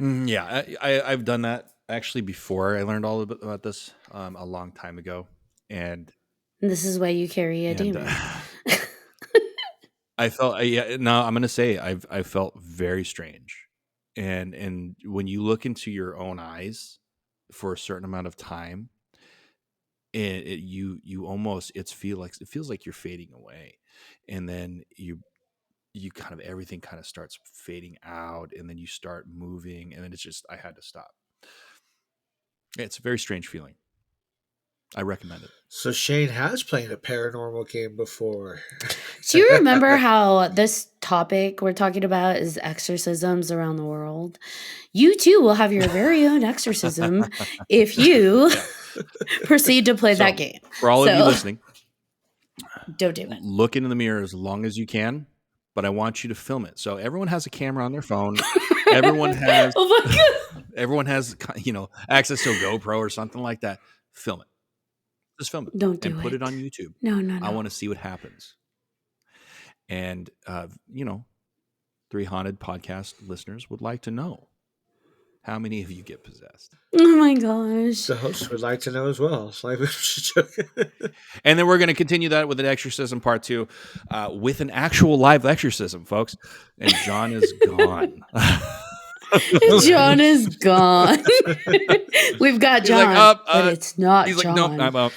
Yeah, I've done that actually before. I learned all about this a long time ago, and And this is why you carry a and demon. I felt yeah. No, I'm gonna say I felt very strange, and when you look into your own eyes for a certain amount of time, you almost it feels like you're fading away, and then you kind of everything kind of starts fading out, and then you start moving, and then it's just I had to stop. It's a very strange feeling. I recommend it. So Shane has played a paranormal game before. Do you remember how this topic we're talking about is exorcisms around the world? You too will have your very own exorcism if you Yeah. proceed to play So, that game. for all of you listening, Don't do it. look into the mirror as long as you can, but I want you to film it. So everyone has a camera on their phone. Everyone has Oh my god. everyone has access to a GoPro or something like that. Film it. Just film it Don't do and put it it. on YouTube. No. I want to see what happens. And 3Haunted podcast listeners would like to know how many of you get possessed. Oh my gosh. The host would like to know as well. And then we're going to continue that with an exorcism part 2, with an actual live exorcism, folks. And John is gone. John is gone. We've got He's John, like, but it's not he's John. like, nope, I'm up.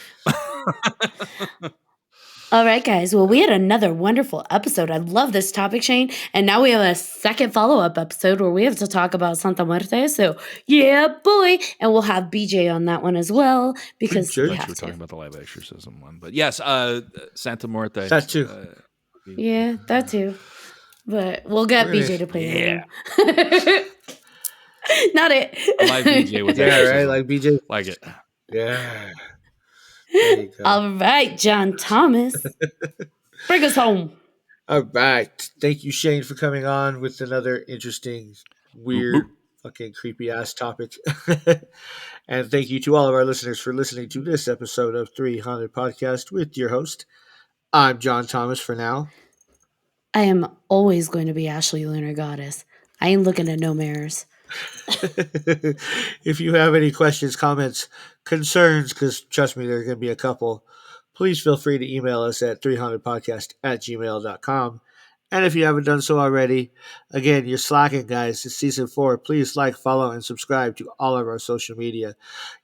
All right, guys. Well, we had another wonderful episode. I love this topic, Shane. And now we have a second follow-up episode where we have to talk about Santa Muerte. So, yeah, boy. And we'll have BJ on that one as well because Sure. we I have thought you were to. talking about the live exorcism one. But yes, Santa Muerte. That too. Yeah, that too. But we'll get Really? BJ to play Yeah. the game. Not it. A live BJ with Yeah, exorcism. right? Like BJ. Like it. Yeah. There you go. All right, John Thomas. Bring us home. All right. Thank you, Shane, for coming on with another interesting, weird, fucking creepy ass topic. And thank you to all of our listeners for listening to this episode of 300 Podcast with your host. I'm John Thomas for now. I am always going to be Ashley Lunar Goddess. I ain't looking at no mirrors. If you have any questions, comments, concerns, because trust me, there are going to be a couple, please feel free to email us at 300podcast@gmail.com. And if you haven't done so already, again, you're slacking, guys. It's season 4. Please like, follow, and subscribe to all of our social media.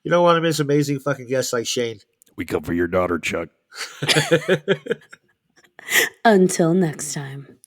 You don't want to miss amazing fucking guests like Shane. We come for your daughter, Chuck. Until next time.